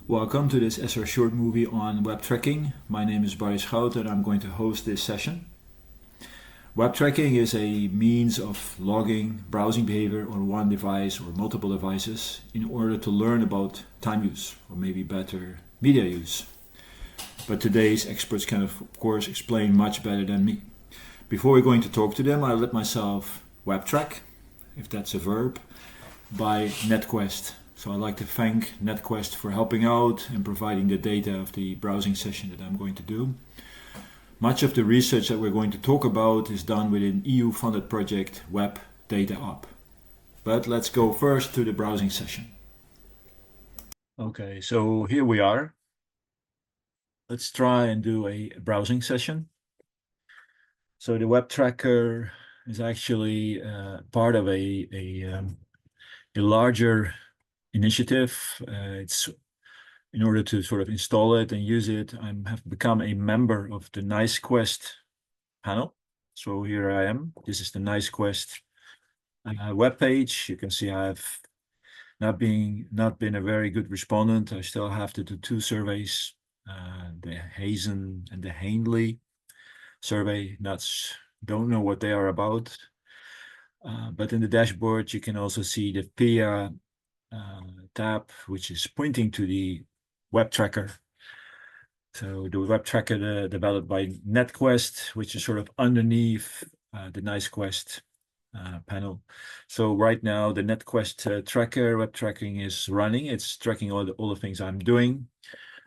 Welcome to this ESRA short movie on web tracking. My name is Schouten and I'm going to host this session. Web tracking is a means of logging browsing behavior on one device or multiple devices in order to learn about time use, or maybe better, media use. But today's experts can of course explain much better than me. Before we're going to talk to them, I let myself web track, if that's a verb, by NetQuest. So I'd like to thank NetQuest for helping out and providing the data of the browsing session that I'm going to do. Much of the research that we're going to talk about is done with an EU-funded project, Web Data Up. But let's go first to the browsing session. Okay, so here we are. Let's try and do a browsing session. So the web tracker is actually part of a larger initiative. It's in order to sort of install it and use it, I have become a member of the NiceQuest panel. So here I am. This is the NiceQuest webpage. You can see I've not been a very good respondent. I still have to do two surveys, the Hazen and the Hainley survey. Don't know what they are about. But in the dashboard, you can also see the PIA tab, which is pointing to the web tracker. So the web tracker developed by NetQuest, which is sort of underneath the NiceQuest panel. So right now the NetQuest tracker web tracking is running. It's tracking all the things I'm doing.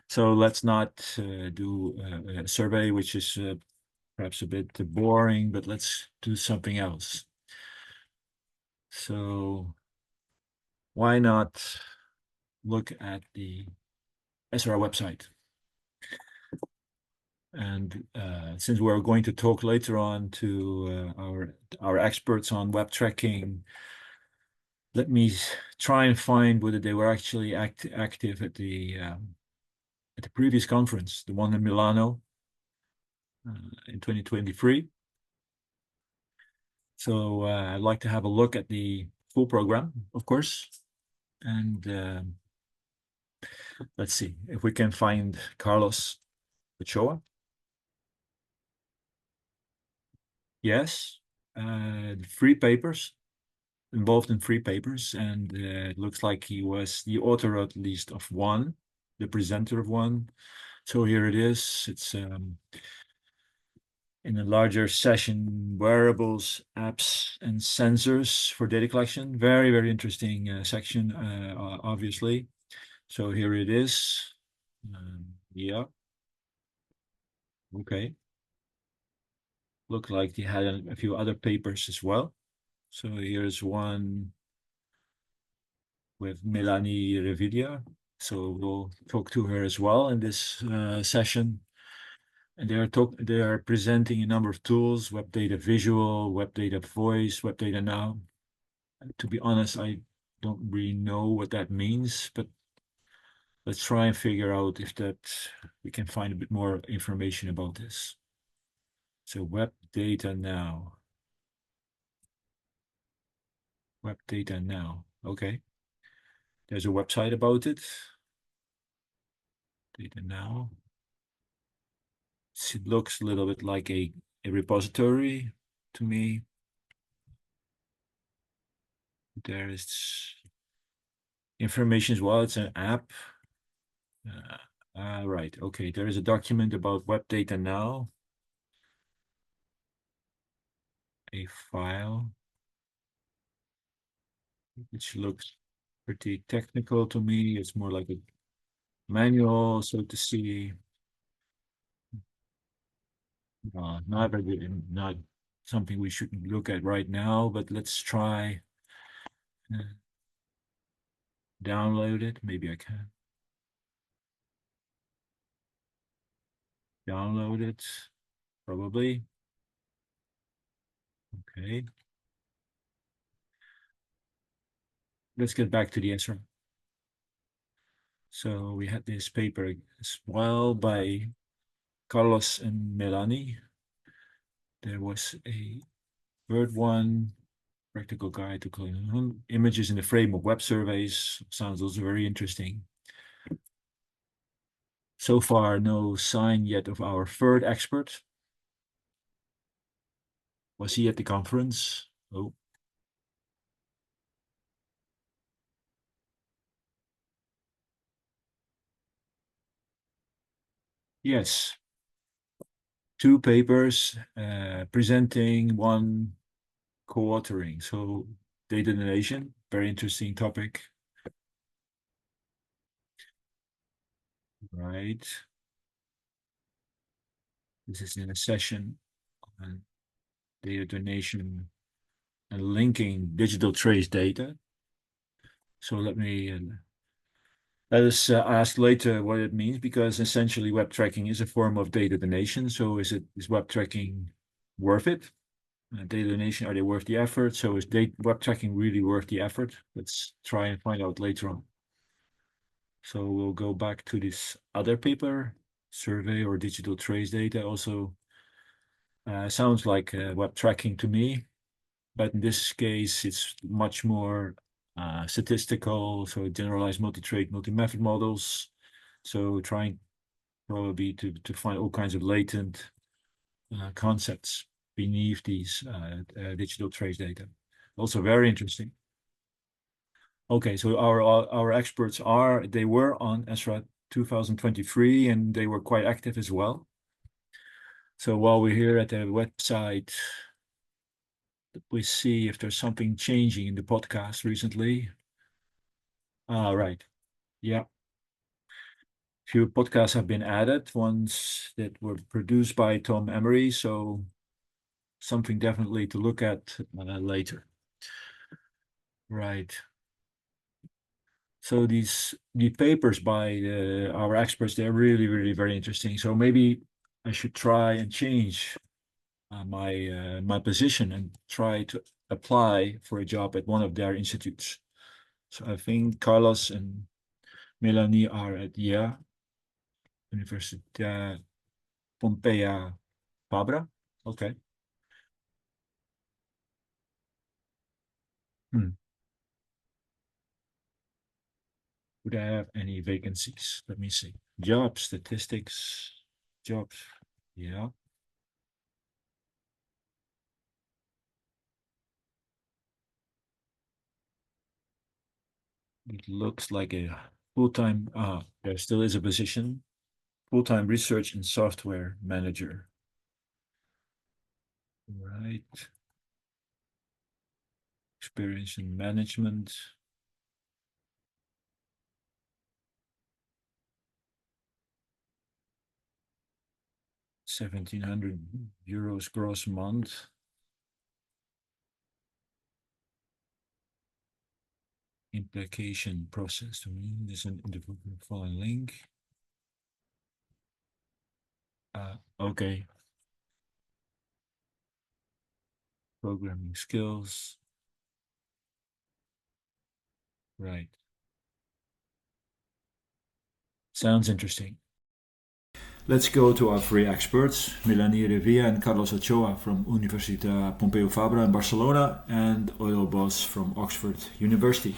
So let's not do a survey, which is perhaps a bit boring, but let's do something else. So why not look at the ESRA website? And since we're going to talk later on to our experts on web tracking, let me try and find whether they were actually active at the previous conference, the one in Milano in 2023. So I'd like to have a look at the full program, of course, and let's see if we can find Carlos Ochoa. Yes, free papers, involved in free papers, and it looks like he was the author at least of one, the presenter of one. So here it is. It's in a larger session, wearables, apps, and sensors for data collection. Very, very interesting section, obviously. So here it is. Yeah. Okay. Looked like he had a few other papers as well. So here's one with Melanie Revilla. So we'll talk to her as well in this session. And they are presenting a number of tools: web data visual, web data voice, web data now. And to be honest, I don't really know what that means, but let's try and figure out if we can find a bit more information about this. So web data now. Web data now. Okay. There's a website about it. Data now. It looks a little bit like a repository to me. There is information as well. It's an app. Right. Okay. There is a document about web data now. A file, which looks pretty technical to me. It's more like a manual, so to see. Not very good, not something we should look at right now, but let's try download it. Maybe I can download it, probably. Okay. Let's get back to the ESRA. So we had this paper as well by Carlos and Melanie. There was a third one, practical guide to collecting images in the frame of web surveys. Sounds also very interesting. So far, no sign yet of our third expert. Was he at the conference? Oh. Yes. Two papers presenting, one co-authoring. So data donation, very interesting topic. Right. This is in a session on data donation and linking digital trace data. So let us ask later what it means, because essentially web tracking is a form of data donation. So is web tracking worth it? Data donation, are they worth the effort? So is web tracking really worth the effort? Let's try and find out later on. So we'll go back to this other paper, survey or digital trace data. Also sounds like web tracking to me, but in this case, it's much more statistical. So generalized multi-trait, multi-method models. So trying probably to find all kinds of latent concepts beneath these digital trace data. Also very interesting. Okay, so our experts they were on ESRA 2023, and they were quite active as well. So while we're here at the website, we see if there's something changing in the podcast recently. Ah, right. Yeah. Few podcasts have been added, ones that were produced by Tom Emery, so something definitely to look at later. Right. So the papers by our experts, they're really, really very interesting. So maybe I should try and change my position and try to apply for a job at one of their institutes. So I think Carlos and Melanie are at Università Pompeu Fabra. Okay. Hmm. Would I have any vacancies? Let me see. Job statistics, jobs. Yeah. It looks like a full-time, there still is a position, full-time research and software manager. Right. Experience in management. €1,700 gross month. Implication process. To me, this is an individual following link. Okay. Programming skills. Right. Sounds interesting. Let's go to our three experts, Melanie Revilla and Carlos Ochoa from Università Pompeu Fabra in Barcelona and Oriol Bosch from Oxford University.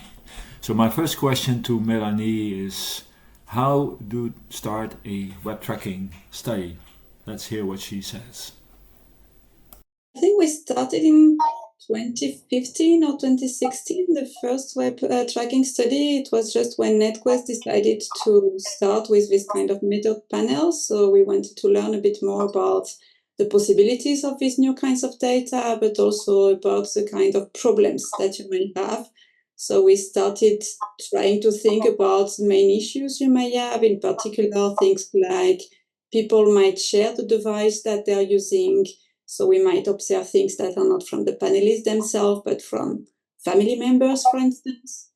So my first question to Melanie is, how to start a web tracking study? Let's hear what she says. I think we started in 2015 or 2016, the first web tracking study. It was just when NetQuest decided to start with this kind of method panel. So we wanted to learn a bit more about the possibilities of these new kinds of data, but also about the kind of problems that you may have. So we started trying to think about the main issues you may have, in particular things like people might share the device that they're using. So we might observe things that are not from the panelists themselves, but from family members, for instance.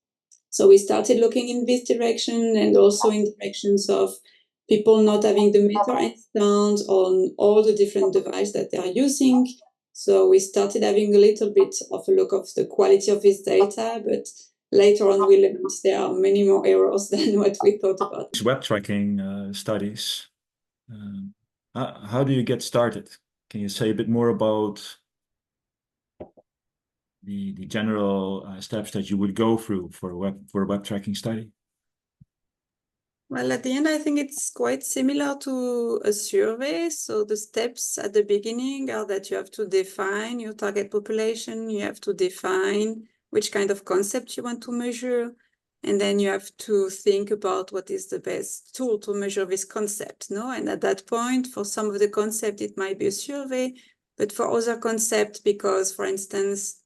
So we started looking in this direction, and also in directions of people not having the meter installed on all the different devices that they are using. So we started having a little bit of a look of the quality of this data, but later on we learned there are many more errors than what we thought about. These web tracking studies, how do you get started? Can you say a bit more about the general steps that you would go through for a web tracking study? Well, at the end, I think it's quite similar to a survey. So the steps at the beginning are that you have to define your target population, you have to define which kind of concept you want to measure, and then you have to think about what is the best tool to measure this concept, no? And at that point, for some of the concept, it might be a survey, but for other concepts, because, for instance,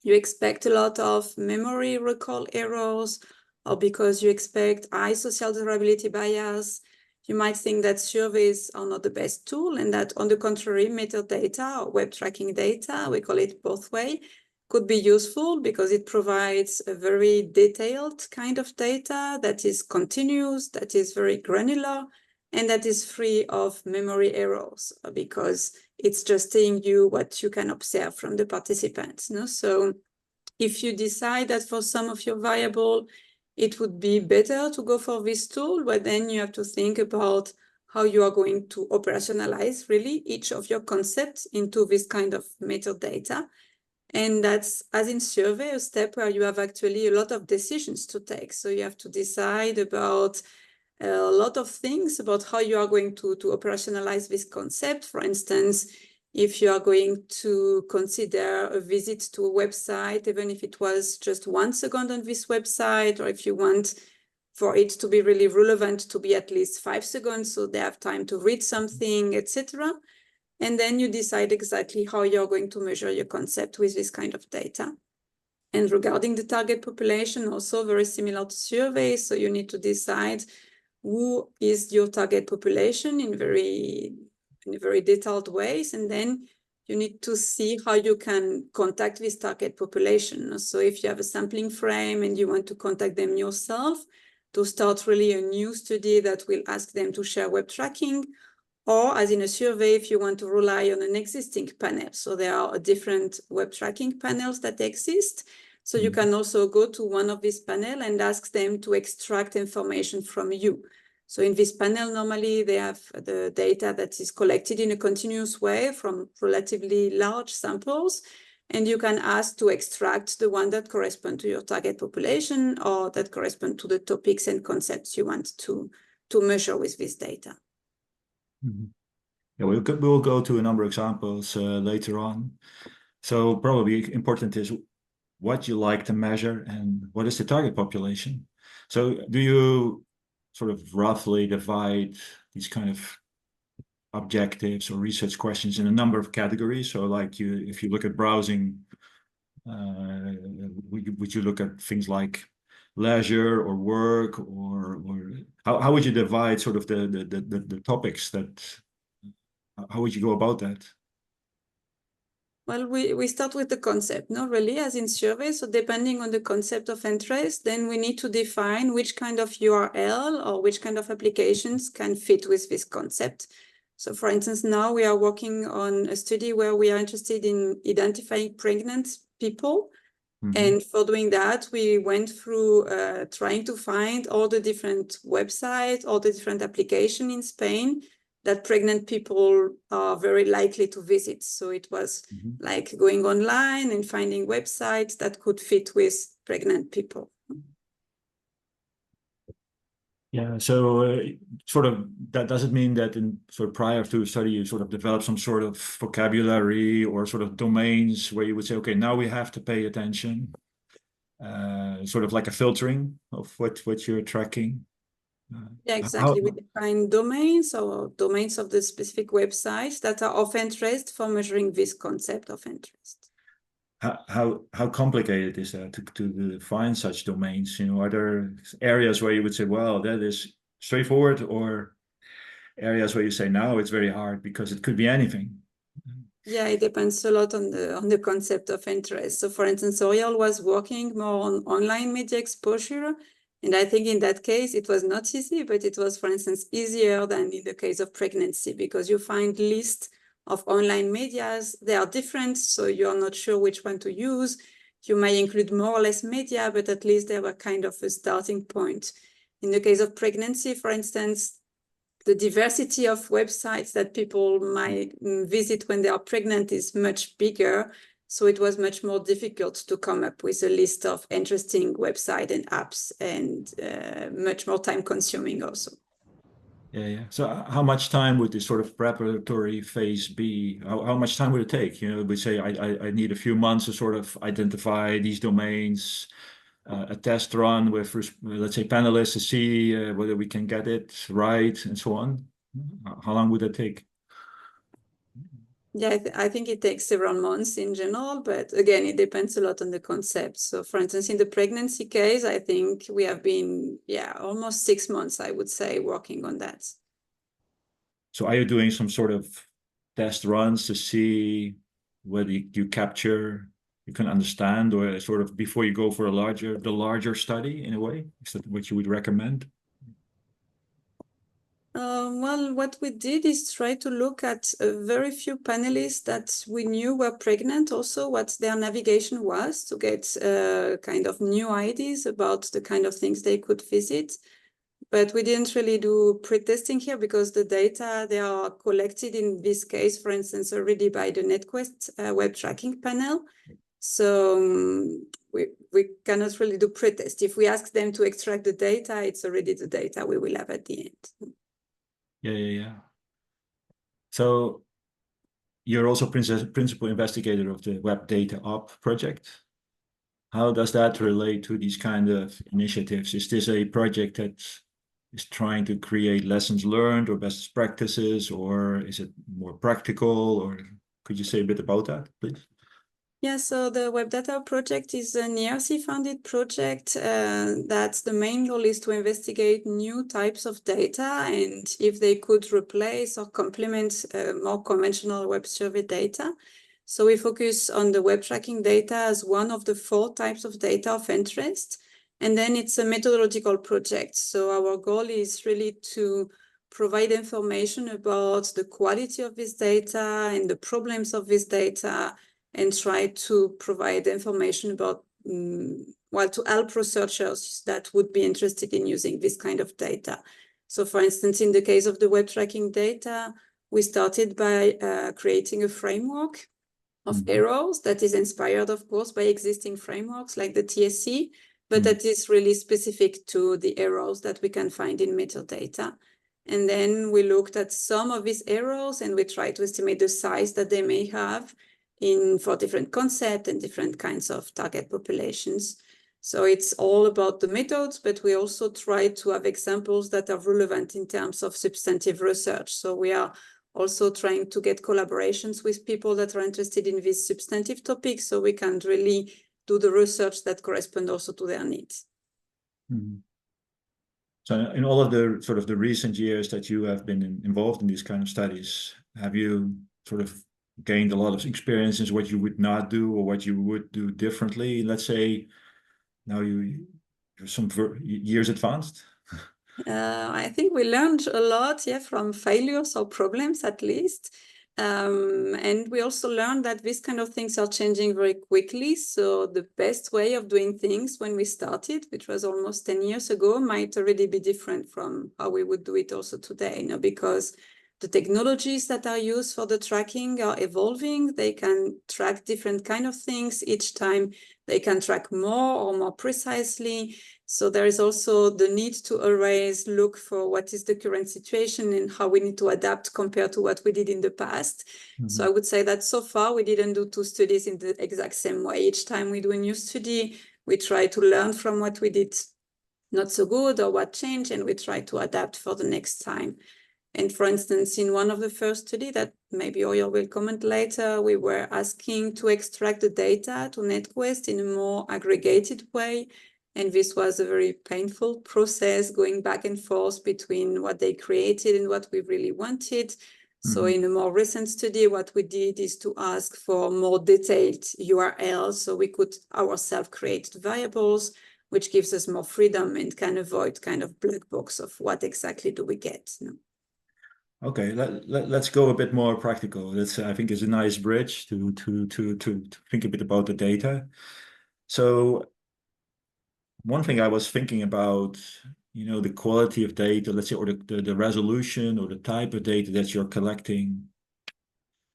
you expect a lot of memory recall errors, or because you expect high social durability bias, you might think that surveys are not the best tool, and that, on the contrary, metadata or web tracking data, we call it both way, could be useful because it provides a very detailed kind of data that is continuous, that is very granular, and that is free of memory errors because it's just telling you what you can observe from the participants. No? So if you decide that for some of your variable, it would be better to go for this tool, but then you have to think about how you are going to operationalize really each of your concepts into this kind of metadata. And that's, as in survey, a step where you have actually a lot of decisions to take. So you have to decide about a lot of things about how you are going to operationalize this concept. For instance, if you are going to consider a visit to a website, even if it was just 1 second on this website, or if you want for it to be really relevant to be at least 5 seconds, so they have time to read something, etc. And then you decide exactly how you're going to measure your concept with this kind of data. And regarding the target population, also very similar to surveys, so you need to decide who is your target population in very detailed ways, and then you need to see how you can contact this target population. So if you have a sampling frame and you want to contact them yourself, to start really a new study that will ask them to share web tracking, or as in a survey, if you want to rely on an existing panel. So there are different web tracking panels that exist. So you can also go to one of these panels and ask them to extract information from you. So in this panel, normally they have the data that is collected in a continuous way from relatively large samples. And you can ask to extract the one that correspond to your target population or that correspond to the topics and concepts you want to measure with this data. Yeah, we'll go to a number of examples later on. So probably important is what you like to measure and what is the target population. So do you sort of roughly divide these kind of objectives or research questions in a number of categories? So like if you look at browsing, would you look at things like leisure or work, or how would you divide sort of the topics that, how would you go about that? Well, we start with the concept, no, really, as in survey. So depending on the concept of interest, then we need to define which kind of URL or which kind of applications can fit with this concept. So for instance, now we are working on a study where we are interested in identifying pregnant people. And for doing that, we went through trying to find all the different websites, all the different applications in Spain that pregnant people are very likely to visit. So it was like going online and finding websites that could fit with pregnant people. Yeah, so sort of that doesn't mean that in sort of prior to study you sort of develop some sort of vocabulary or sort of domains where you would say, okay, now we have to pay attention, sort of like a filtering of what you're tracking. Yeah, exactly. We define domains or domains of the specific websites that are of interest for measuring this concept of interest. How complicated is that to define such domains? You know, are there areas where you would say, well, that is straightforward, or areas where you say, no, it's very hard because it could be anything? Yeah, it depends a lot on the concept of interest. So for instance, Oriol was working more on online media exposure. And I think in that case, it was not easy, but it was, for instance, easier than in the case of pregnancy, because you find lists of online medias. They are different, so you're not sure which one to use. You may include more or less media, but at least they were kind of a starting point. In the case of pregnancy, for instance, the diversity of websites that people might visit when they are pregnant is much bigger So it was much more difficult to come up with a list of interesting websites and apps, and much more time consuming also. Yeah. So how much time would this sort of preparatory phase be? How much time would it take? We say I need a few months to sort of identify these domains, a test run with, let's say, panelists to see whether we can get it right and so on. How long would that take? Yeah, I think it takes several months in general, but again, it depends a lot on the concept. So for instance, in the pregnancy case, I think we have been, almost 6 months, I would say, working on that. So are you doing some sort of test runs to see whether you can understand, or sort of before you go for the larger study in a way? Is that what you would recommend? Well, what we did is try to look at a very few panelists that we knew were pregnant, also what their navigation was, to get kind of new ideas about the kind of things they could visit. But we didn't really do pre-testing here because the data, they are collected in this case, for instance, already by the NetQuest web tracking panel. So we cannot really do pre-test. If we ask them to extract the data, it's already the data we will have at the end. Yeah. So you're also principal investigator of the Web Data Up project. How does that relate to these kind of initiatives? Is this a project that is trying to create lessons learned or best practices, or is it more practical? Or could you say a bit about that, please? Yeah, so the Web Data project is an ERC-funded project that the main goal is to investigate new types of data and if they could replace or complement more conventional web survey data. So we focus on the web tracking data as one of the 4 types of data of interest. And then it's a methodological project. So our goal is really to provide information about the quality of this data and the problems of this data, and try to provide information about, to help researchers that would be interested in using this kind of data. So for instance, in the case of the web tracking data, we started by creating a framework of arrows that is inspired, of course, by existing frameworks like the TSC, but that is really specific to the arrows that we can find in metadata. And then we looked at some of these arrows and we tried to estimate the size that they may have for different concepts and different kinds of target populations. So it's all about the methods, but we also try to have examples that are relevant in terms of substantive research. So we are also trying to get collaborations with people that are interested in these substantive topics, so we can really do the research that correspond also to their needs. So in all of the sort of the recent years that you have been involved in these kind of studies, have you sort of gained a lot of experience in what you would not do or what you would do differently? Let's say now you're some years advanced. I think we learned a lot, from failures or problems at least. And we also learned that these kind of things are changing very quickly. So the best way of doing things when we started, which was almost 10 years ago, might already be different from how we would do it also today, because the technologies that are used for the tracking are evolving. They can track different kind of things. Each time they can track more or more precisely. So there is also the need to always look for what is the current situation and how we need to adapt compared to what we did in the past. So I would say that so far we didn't do 2 studies in the exact same way. Each time we do a new study, we try to learn from what we did not so good or what changed, and we try to adapt for the next time. And for instance, in one of the first studies that maybe Oriol will comment later, we were asking to extract the data to NetQuest in a more aggregated way. And this was a very painful process, going back and forth between what they created and what we really wanted. So in a more recent study, what we did is to ask for more detailed URLs so we could ourselves create variables, which gives us more freedom and can avoid kind of black box of what exactly do we get. Okay, let's go a bit more practical. That's, I think, is a nice bridge to think a bit about the data. So one thing I was thinking about, the quality of data, let's say, or the resolution or the type of data that you're collecting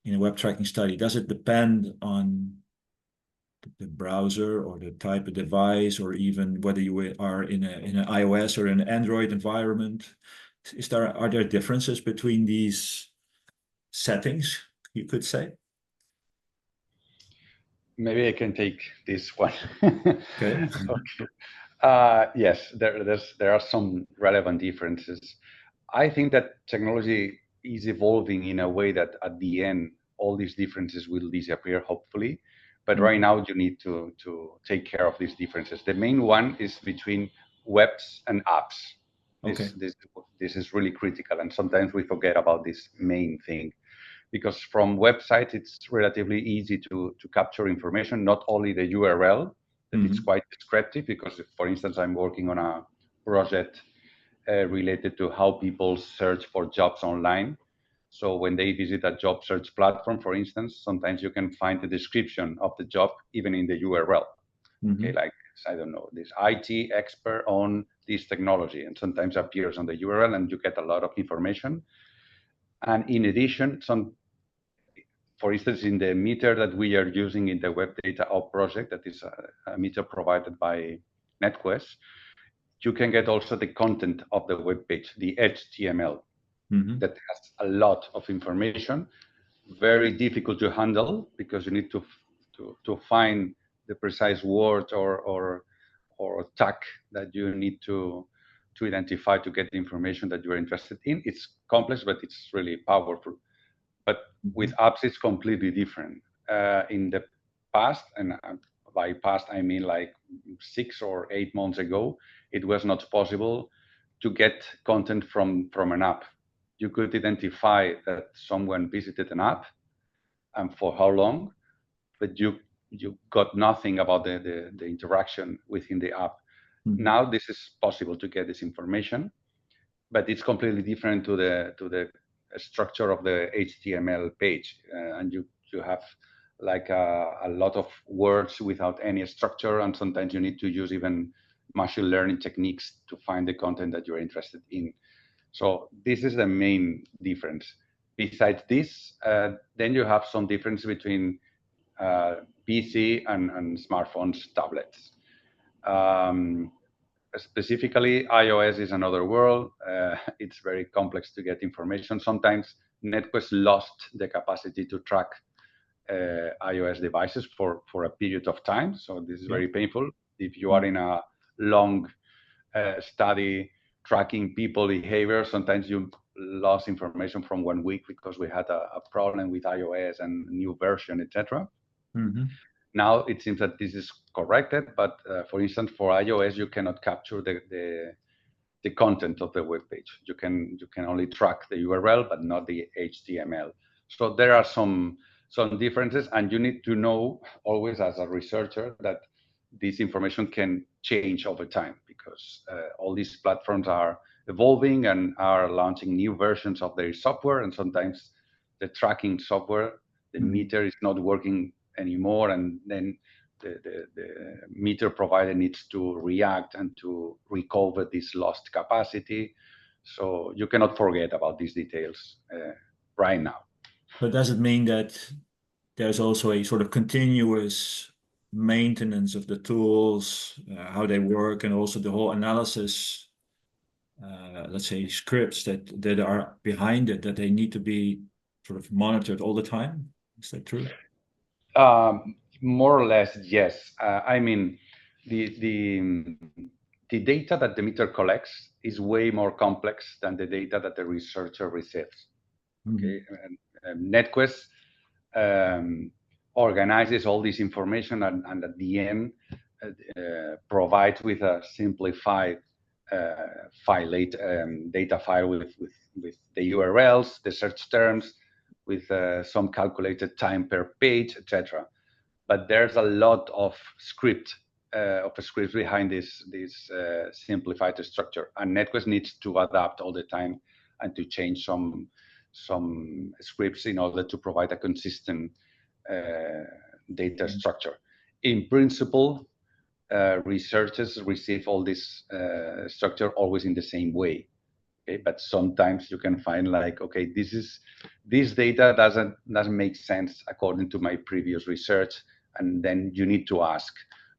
in a web tracking study. Does it depend on the browser or the type of device, or even whether you are in an iOS or an Android environment? Are there differences between these settings, you could say? Maybe I can take this one. Okay. Okay. Yes, there are some relevant differences. I think that technology is evolving in a way that at the end all these differences will disappear, hopefully. But right now you need to take care of these differences. The main one is between webs and apps. Okay. This is really critical, and sometimes we forget about this main thing, because from websites it's relatively easy to capture information, not only the URL, that it's quite descriptive, because if, for instance, I'm working on a project related to how people search for jobs online. So when they visit a job search platform, for instance, sometimes you can find the description of the job even in the URL. Okay, like, I don't know, this IT expert on this technology, and sometimes appears on the URL, and you get a lot of information. And in addition, for instance, in the meter that we are using in the Web Data Op project, that is a meter provided by NetQuest, you can get also the content of the web page, the HTML, that has a lot of information, very difficult to handle, because you need to find the precise word or tag that you need to identify to get the information that you're interested in. It's complex, but it's really powerful. But with apps, it's completely different. In the past, and by past I mean like 6 or 8 months ago, it was not possible to get content from an app. You could identify that someone visited an app and for how long, but you got nothing about the interaction within the app. Now this is possible to get this information, but it's completely different to the structure of the HTML page, and you have like a lot of words without any structure, and sometimes you need to use even machine learning techniques to find the content that you're interested in. So this is the main difference. Besides this, then you have some difference between PC and smartphones, tablets. Specifically, iOS is another world. It's very complex to get information. Sometimes NetQuest lost the capacity to track iOS devices for a period of time. So this is very painful. If you are in a long study tracking people behavior, sometimes you lost information from 1 week because we had a problem with iOS and new version, etc. Now it seems that this is corrected, but for instance, for iOS, you cannot capture the content of the web page. You can only track the URL, but not the HTML. So there are some differences, and you need to know always as a researcher that this information can change over time, because all these platforms are evolving and are launching new versions of their software, and sometimes the tracking software, the meter is not working anymore, and then the meter provider needs to react and to recover this lost capacity. So you cannot forget about these details right now. But does it mean that there's also a sort of continuous maintenance of the tools, how they work, and also the whole analysis, let's say scripts that are behind it, that they need to be sort of monitored all the time? Is that true? More or less, yes. I mean, the data that the meter collects is way more complex than the data that the researcher receives. Okay, and NetQuest organizes all this information, and at the end provides with a simplified data file with the URLs, the search terms, with some calculated time per page, etc. But there's a lot of scripts behind this simplified structure, and NetQuest needs to adapt all the time and to change some scripts in order to provide a consistent data structure. In principle, researchers receive all this structure always in the same way. Okay, but sometimes you can find like, okay, this data doesn't make sense according to my previous research, and then you need to ask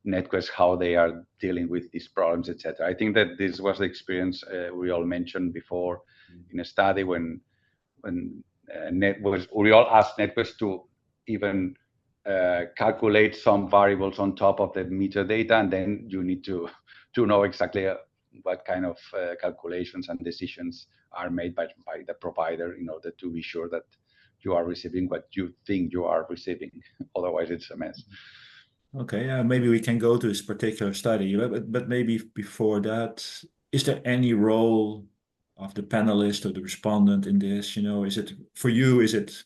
NetQuest how they are dealing with these problems, etc. I think that this was the experience we all mentioned before in a study when Oriol asked NetQuest to even calculate some variables on top of the meter data, and then you need to know exactly what kind of calculations and decisions are made by the provider in order to be sure that you are receiving what you think you are receiving. Otherwise, it's a mess. Okay, maybe we can go to this particular study, but maybe before that, is there any role of the panelist or the respondent in this? Is it for you? Is it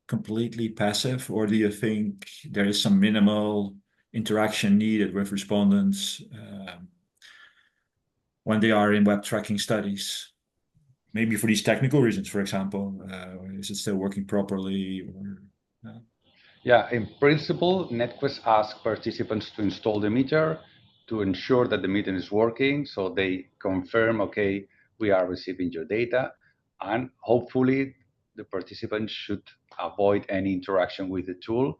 completely passive, or do you think there is some minimal interaction needed with respondents when they are in web tracking studies? Maybe for these technical reasons, for example, is it still working properly? Or yeah, in principle, NetQuest asks participants to install the meter to ensure that the meter is working. So they confirm, okay, we are receiving your data, and hopefully the participants should avoid any interaction with the tool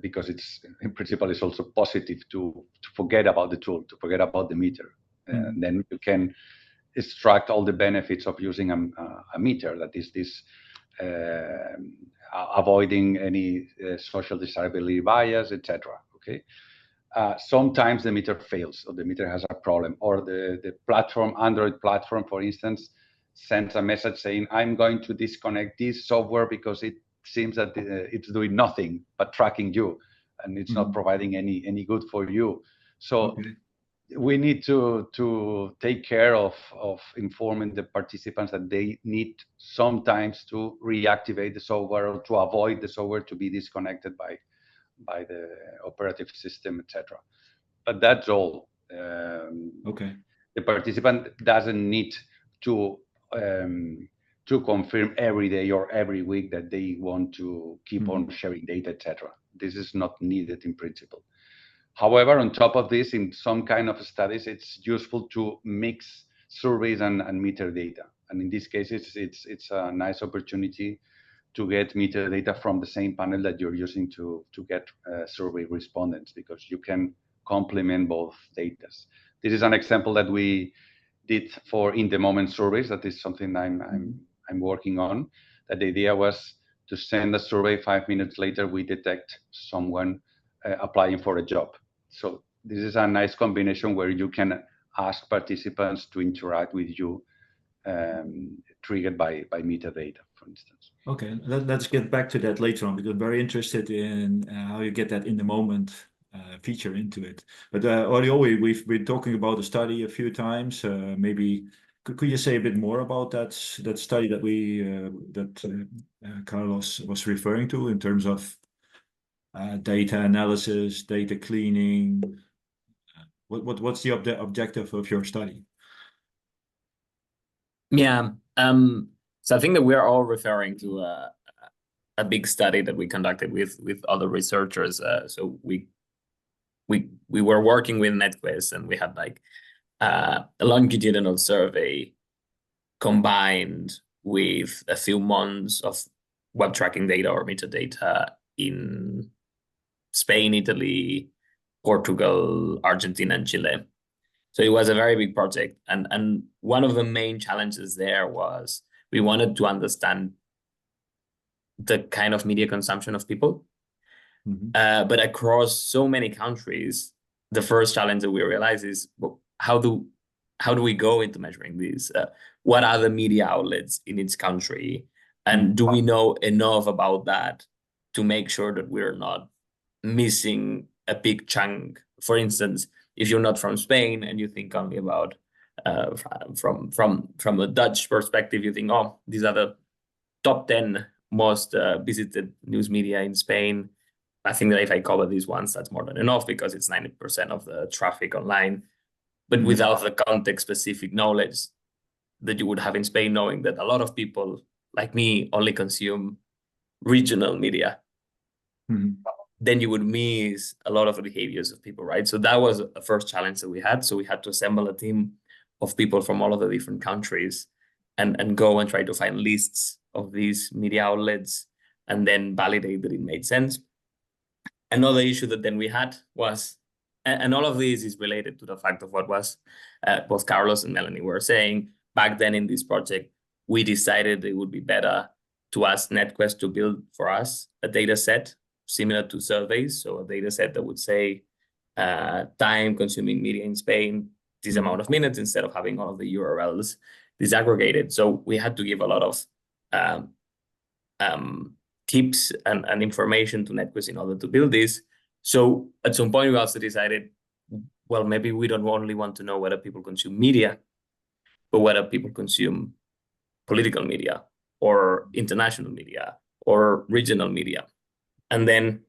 because it's in principle it's also positive to forget about the tool, to forget about the meter. Then you can extract all the benefits of using a meter, that is this avoiding any social desirability bias, etc. Okay. Sometimes the meter fails, or the meter has a problem, or the platform, Android platform, for instance, sends a message saying, I'm going to disconnect this software because it seems that it's doing nothing but tracking you, and it's not providing any good for you. So we need to take care of informing the participants that they need sometimes to reactivate the software or to avoid the software to be disconnected by the operative system, etc. But that's all. The participant doesn't need to confirm every day or every week that they want to keep on sharing data, etc. This is not needed in principle. However, on top of this, in some kind of studies, it's useful to mix surveys and meter data. And in this case, it's a nice opportunity to get meter data from the same panel that you're using to get survey respondents, because you can complement both data. This is an example that we did for in the moment surveys. That is something I'm working on. That the idea was to send a survey, 5 minutes later, we detect someone applying for a job. So this is a nice combination where you can ask participants to interact with you, triggered by metadata, for instance. Okay, let's get back to that later on, because I'm very interested in how you get that in the moment feature into it. But Oriol, we've been talking about the study a few times. Maybe could you say a bit more about that study that Carlos was referring to in terms of data analysis, data cleaning? What's the objective of your study? Yeah, so I think that we're all referring to a big study that we conducted with other researchers. So we were working with NetQuest, and we had like a longitudinal survey combined with a few months of web tracking data or metadata in Spain, Italy, Portugal, Argentina, and Chile. So it was a very big project. And one of the main challenges there was we wanted to understand the kind of media consumption of people. But across so many countries, the first challenge that we realized is, well, how do we go into measuring these? What are the media outlets in each country? And do we know enough about that to make sure that we're not missing a big chunk? For instance, if you're not from Spain and you think only about from a Dutch perspective, you think, oh, these are the top 10 most visited news media in Spain. I think that if I cover these ones, that's more than enough, because it's 90% of the traffic online. But without the context-specific knowledge that you would have in Spain, knowing that a lot of people like me only consume regional media, then you would miss a lot of the behaviors of people, right? So that was the first challenge that we had. So we had to assemble a team of people from all of the different countries and go and try to find lists of these media outlets and then validate that it made sense. another issue that then we had was, and all of this is related to the fact of what was both Carlos and Melanie were saying back then in this project, we decided it would be better to ask NetQuest to build for us a data set similar to surveys. So a data set that would say time consuming media in Spain, this amount of minutes, instead of having all of the URLs disaggregated. So we had to give a lot of tips and information to NetQuest in order to build this. So at some point, we also decided, well, maybe we don't only want to know whether people consume media, but whether people consume political media or international media or regional media. And then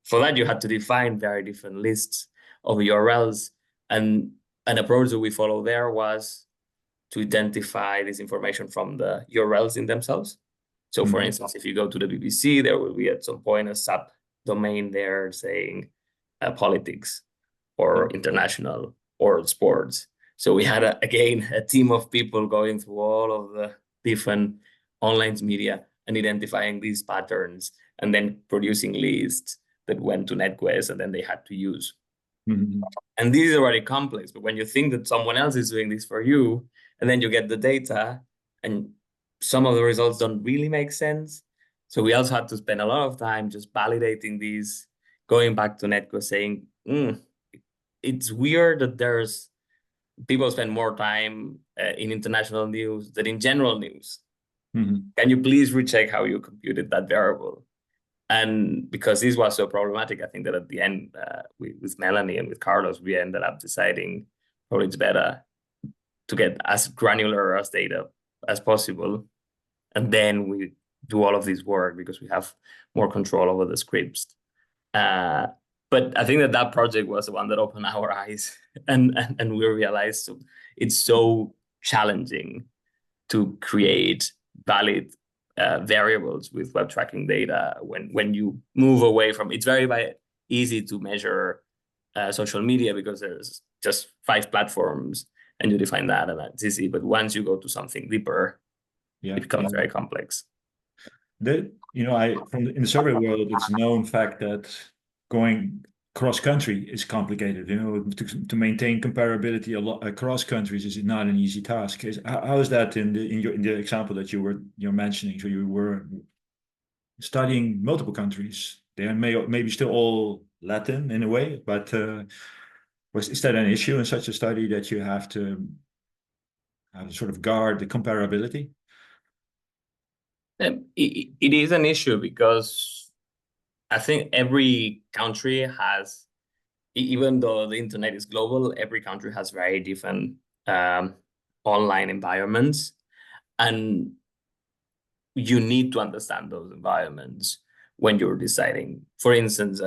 for that, you had to define very different lists of URLs. And an approach that we follow there was to identify this information from the URLs in themselves. So for instance, if you go to the BBC, there will be at some point a subdomain there saying politics or international or sports. So we had, again, a team of people going through all of the different online media and identifying these patterns and then producing lists that went to NetQuest and then they had to use. And these are very complex, but when you think that someone else is doing this for you, and then you get the data and some of the results don't really make sense. So we also had to spend a lot of time just validating these, going back to NetQuest saying, it's weird that there's people spend more time in international news than in general news. Can you please recheck how you computed that variable? And because this was so problematic, I think that at the end, with Melanie and with Carlos, we ended up deciding probably it's better to get as granular as data as possible. And then we do all of this work because we have more control over the scripts. But I think that project was the one that opened our eyes and we realized it's so challenging to create valid variables with web tracking data when you move away from it's very easy to measure social media because there's just 5 platforms and you define that and that's easy. But once you go to something deeper, it becomes very complex. In the survey world, it's known fact that going cross country is complicated. To maintain comparability across countries is not an easy task. How is that in the example that you're mentioning? So you were studying multiple countries. They are maybe still all Latin in a way, but is that an issue in such a study that you have to sort of guard the comparability? It is an issue because I think every country has, even though the internet is global, every country has very different online environments. And you need to understand those environments when you're deciding. For instance,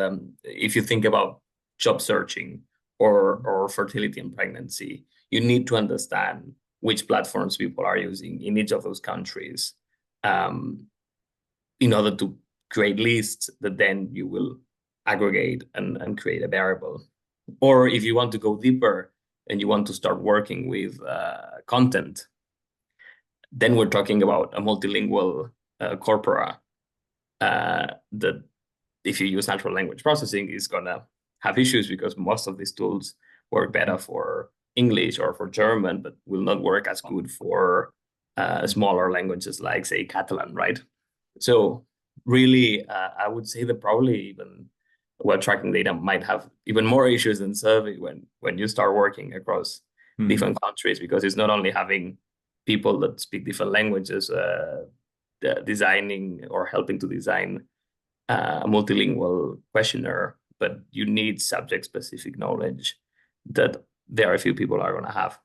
if you think about job searching or fertility and pregnancy, you need to understand which platforms people are using in each of those countries in order to create lists that then you will aggregate and create a variable. Or if you want to go deeper and you want to start working with content, then we're talking about a multilingual corpora that if you use natural language processing is going to have issues because most of these tools work better for English or for German, but will not work as good for smaller languages like, say, Catalan, right? So really, I would say that probably even web tracking data might have even more issues than survey when you start working across different countries, because it's not only having people that speak different languages designing or helping to design a multilingual questionnaire, but you need subject-specific knowledge that very few people are going to have.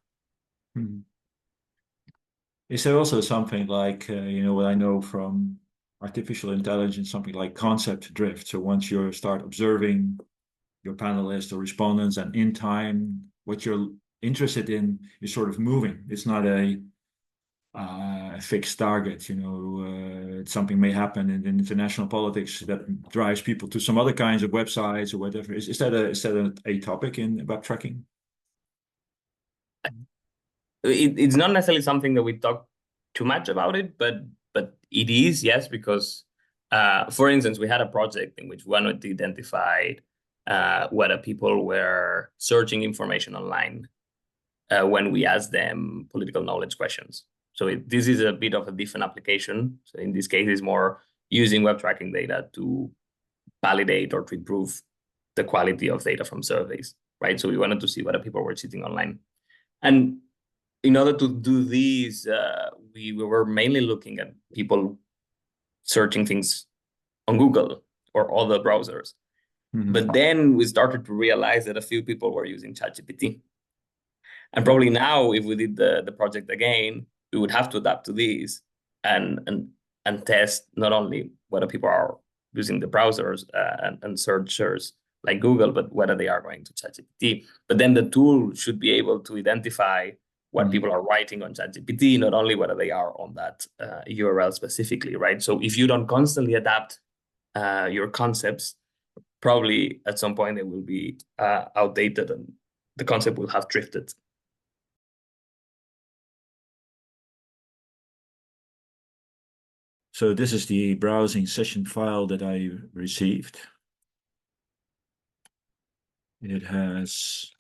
Is there also something like, what I know from artificial intelligence, something like concept drift? So once you start observing your panelists or respondents and in time, what you're interested in is sort of moving. It's not a fixed target. Something may happen in international politics that drives people to some other kinds of websites or whatever. Is that a topic in web tracking? It's not necessarily something that we talk too much about it, but it is, yes, because For instance, we had a project in which we wanted to identify whether people were searching information online when we asked them political knowledge questions. So this is a bit of a different application. So in this case, it's more using web tracking data to validate or to improve the quality of data from surveys, right? So we wanted to see whether people were cheating online. And in order to do this, we were mainly looking at people searching things on Google or other browsers. But then we started to realize that a few people were using ChatGPT. And probably now, if we did the project again, we would have to adapt to this and test not only whether people are using the browsers and searchers like Google, but whether they are going to ChatGPT. But then the tool should be able to identify what people are writing on ChatGPT, not only whether they are on that URL specifically, right? So if you don't constantly adapt your concepts, probably at some point they will be outdated and the concept will have drifted. So this is the browsing session file that I received. It has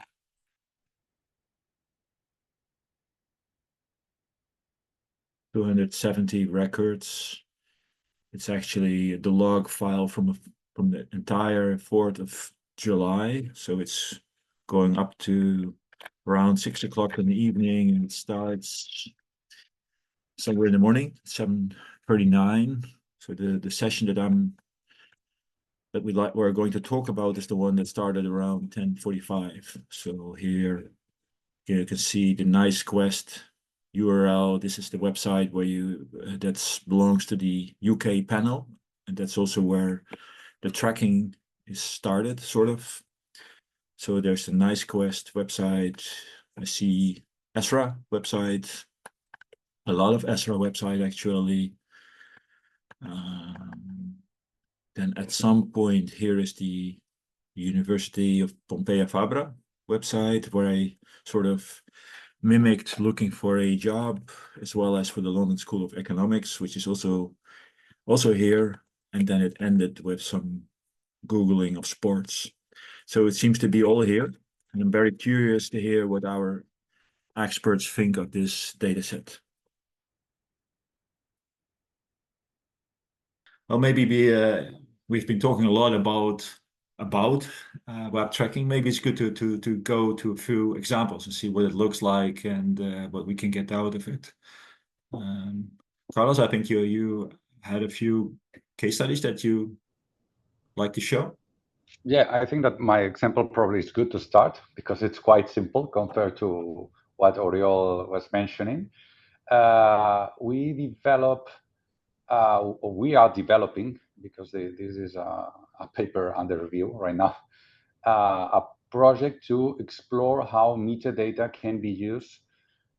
(270) records. It's actually the log file from the entire 4th of July. So it's going up to around 6 o'clock in the evening, and it starts somewhere in the morning, 7:39. So the session we're going to talk about is the one that started around 10:45. So here you can see the nice quest URL. This is the website where that belongs to the UK panel, and that's also where the tracking is started, sort of. So there's the nice quest website. I see ESRA website, a lot of ESRA website actually. Then at some point here is the University of Pompeu Fabra website, where I sort of mimicked looking for a job, as well as for the London School of Economics, which is also here. And then it ended with some Googling of sports. So it seems to be all here. And I'm very curious to hear what our experts think of this data set. Well, maybe we've been talking a lot about web tracking. Maybe it's good to go to a few examples and see what it looks like and what we can get out of it. Carlos, I think you had a few case studies that you like to show. Yeah, I think that my example probably is good to start because it's quite simple compared to what Oriol was mentioning. We are developing, because this is a paper under review right now, a project to explore how metadata can be used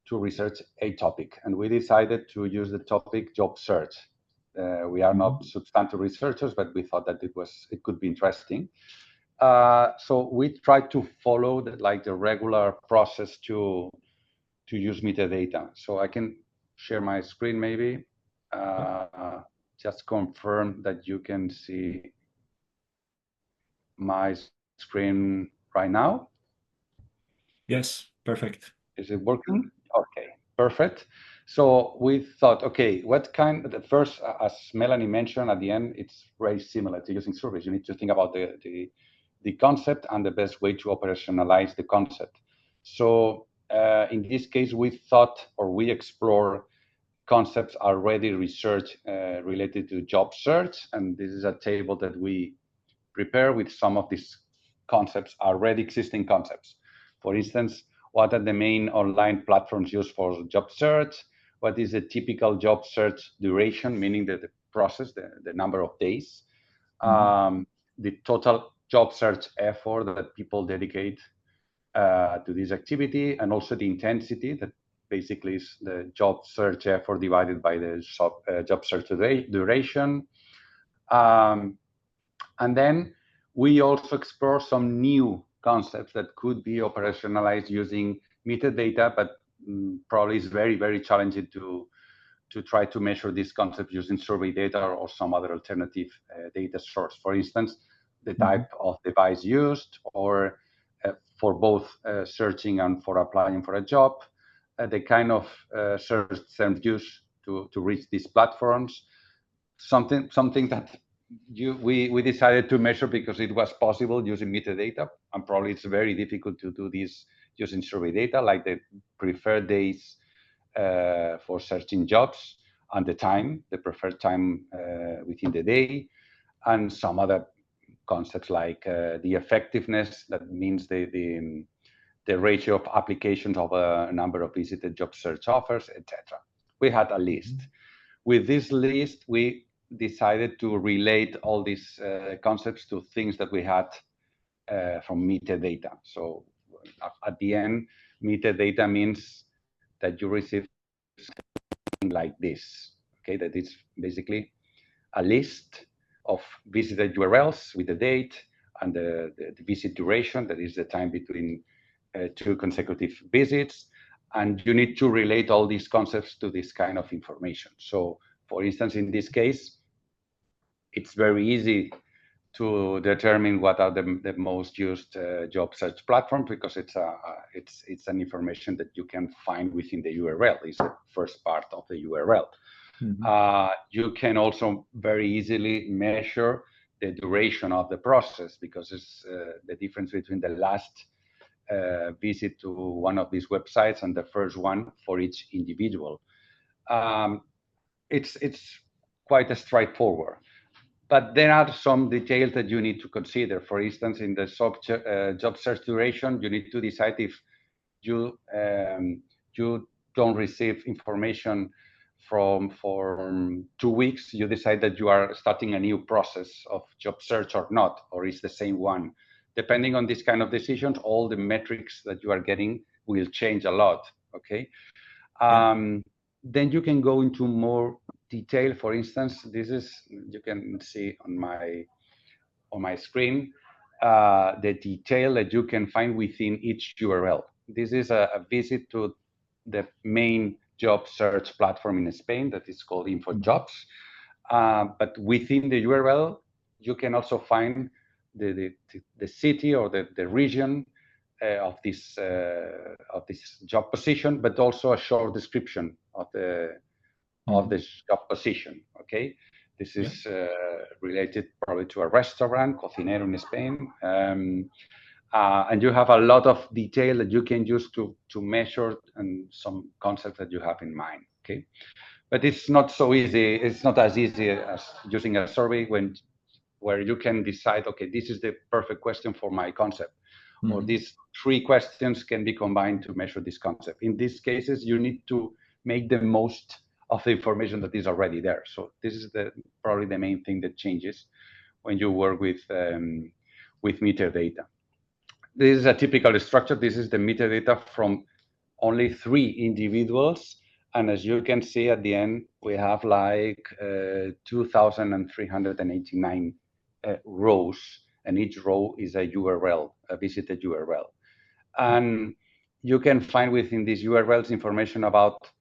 to research a topic. And we decided to use the topic job search. We are not substantive researchers, but we thought that it could be interesting. So we tried to follow the regular process to use metadata. So I can share my screen maybe. Just confirm that you can see my screen right now. Yes, perfect. Is it working? Okay, perfect. So we thought, okay, first, as Melanie mentioned at the end, it's very similar to using surveys. You need to think about the concept and the best way to operationalize the concept. So in this case, we thought, or we explore concepts already researched related to job search. And this is a table that we prepare with some of these concepts, already existing concepts. For instance, what are the main online platforms used for job search? What is a typical job search duration, meaning the process, the number of days? The total job search effort that people dedicate to this activity, and also the intensity, that basically is the job search effort divided by the job search duration. And then we also explore some new concepts that could be operationalized using metadata, but probably is very, very challenging to to try to measure this concept using survey data or some other alternative data source. For instance, the type of device used, or for both searching and for applying for a job, the kind of search terms used to reach these platforms. Something that we decided to measure because it was possible using metadata, and probably it's very difficult to do this using survey data, like the preferred days for searching jobs and the preferred time within the day, and some other concepts like the effectiveness, that means the ratio of applications of a number of visited job search offers, etc. We had a list. With this list, we decided to relate all these concepts to things that we had from metadata. So at the end, metadata means that you receive something like this, okay? That is basically a list of visited URLs with the date and the visit duration, that is the time between two consecutive visits. And you need to relate all these concepts to this kind of information. So for instance, in this case, it's very easy to determine what are the most used job search platforms, because it's an information that you can find within the URL. It's the first part of the URL. You can also very easily measure the duration of the process, because it's the difference between the last visit to one of these websites and the first one for each individual. It's quite straightforward. But there are some details that you need to consider. For instance, in the job search duration, you need to decide if you don't receive information for 2 weeks, you decide that you are starting a new process of job search or not, or is the same one. Depending on this kind of decisions, all the metrics that you are getting will change a lot, okay? Then you can go into more detail. For instance, this is, you can see on my screen, the detail that you can find within each URL. This is a visit to the main job search platform in Spain that is called InfoJobs. But within the URL, you can also find the city or the region of this job position, but also a short description of this job position. Okay, this is related probably to a restaurant, cocinero in Spain, and you have a lot of detail that you can use to measure and some concepts that you have in mind. Okay, but it's not so easy. It's not as easy as using a survey where you can decide, okay, this is the perfect question for my concept. Or these 3 questions can be combined to measure this concept. In these cases, you need to make the most of the information that is already there. So this is probably the main thing that changes when you work with metadata. This is a typical structure. This is the metadata from only 3 individuals. And as you can see at the end, we have like 2,389 rows, and each row is a URL, a visited URL. And you can find within these URLs information about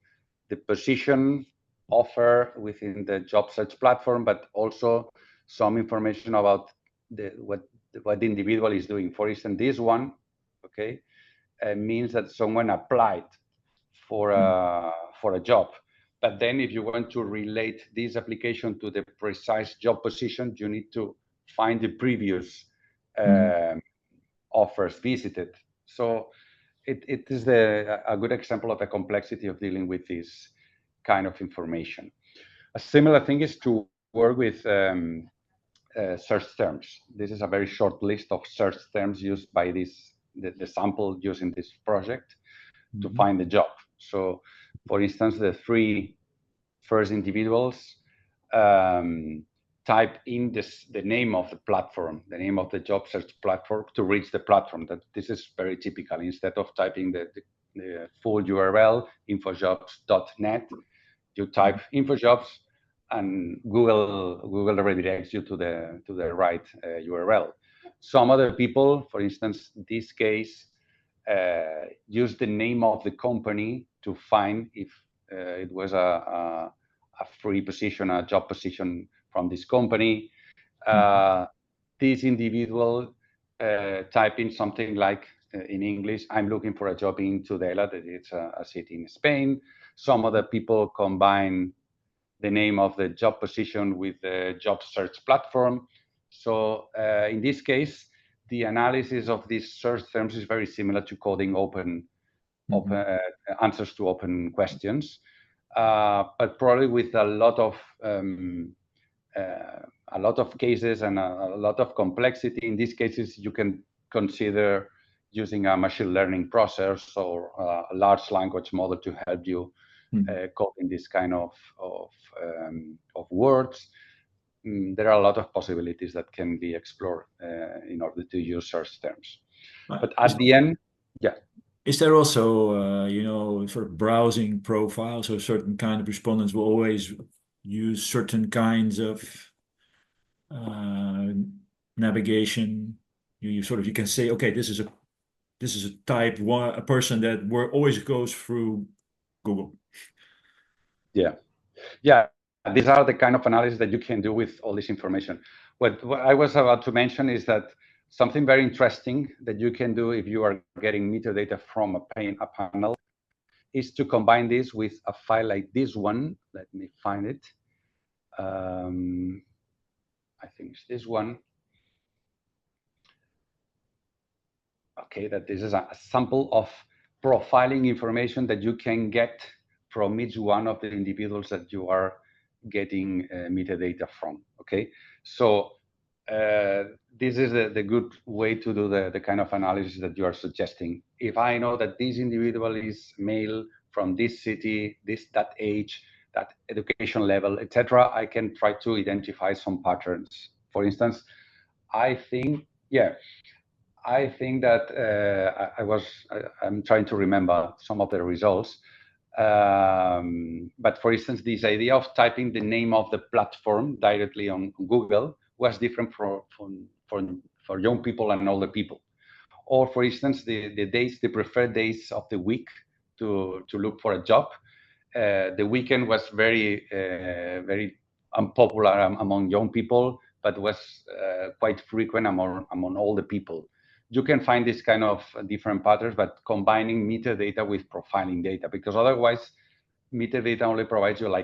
the position offer within the job search platform, but also some information about what the individual is doing. For instance, this one, okay, means that someone applied for a job. But then if you want to relate this application to the precise job position, you need to find the previous offers visited. So it is a good example of the complexity of dealing with this kind of information. A similar thing is to work with search terms. This is a very short list of search terms used by the sample used in this project to find the job. So, for instance, the 3 first individuals type in the name of the platform, the name of the job search platform to reach the platform. This is very typical. Instead of typing the full URL, infojobs.net, you type infojobs, and Google redirects you to the right URL. Some other people, for instance, in this case, use the name of the company to find if It was a free position, a job position from this company. This individual typed in something like in English, I'm looking for a job in Tudela, that it's a city in Spain. Some other people combine the name of the job position with the job search platform. So in this case, the analysis of these search terms is very similar to coding open answers to open questions, but probably with a lot of cases and a lot of complexity. In these cases, you can consider using a machine learning process or a large language model to help you coding this kind of words. There are a lot of possibilities that can be explored in order to use search terms. But at the end, yeah. Is there also, sort of browsing profiles, so certain kind of respondents will always use certain kinds of navigation? You can say, okay, this is a type one, a person that always goes through Google. Yeah. These are the kind of analysis that you can do with all this information. What I was about to mention is that something very interesting that you can do if you are getting metadata from a panel is to combine this with a file like this one. Let me find it. I think it's this one. Okay, that this is a sample of profiling information that you can get from each one of the individuals that you are getting metadata from. Okay, so this is the good way to do the kind of analysis that you are suggesting. If I know that this individual is male from this city, that age, that education level, etc., I can try to identify some patterns. For instance, I think that I'm trying to remember some of the results. But for instance, this idea of typing the name of the platform directly on Google was different for young people and older people. Or for instance, the preferred days of the week to look for a job. The weekend was very unpopular among young people, but was quite frequent among older people. You can find this kind of different patterns, but combining metadata with profiling data, because otherwise metadata only provides you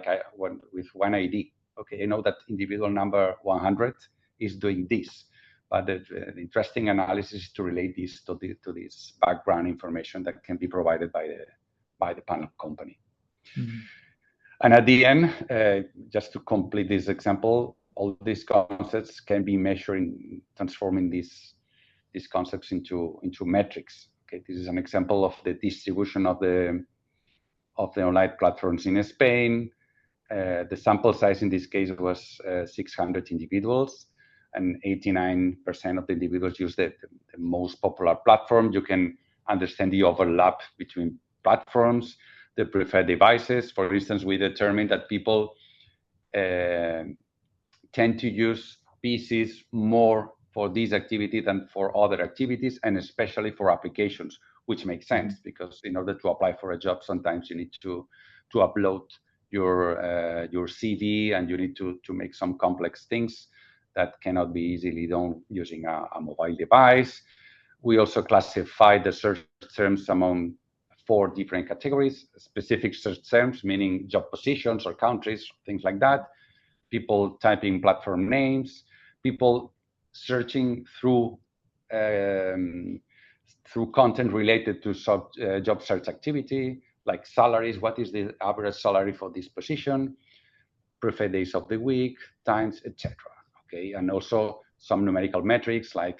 with one ID. Okay, I know that individual number 100 is doing this, but the interesting analysis is to relate this to this background information that can be provided by the panel company. And at the end, just to complete this example, all these concepts can be measuring, transforming these concepts into metrics. Okay, this is an example of the distribution of the online platforms in Spain. The sample size in this case was 600 individuals, and 89% of the individuals use the most popular platform. You can understand the overlap between platforms, the preferred devices. For instance, we determined that people tend to use PCs more for this activity than for other activities, and especially for applications, which makes sense because in order to apply for a job, sometimes you need to upload your CV, and you need to make some complex things that cannot be easily done using a mobile device. We also classified the search terms among 4 different categories: specific search terms, meaning job positions or countries, things like that; people typing platform names; people searching through content related to job search activity, like salaries. What is the average salary for this position? Preferred days of the week, times, etc. Okay, and also some numerical metrics like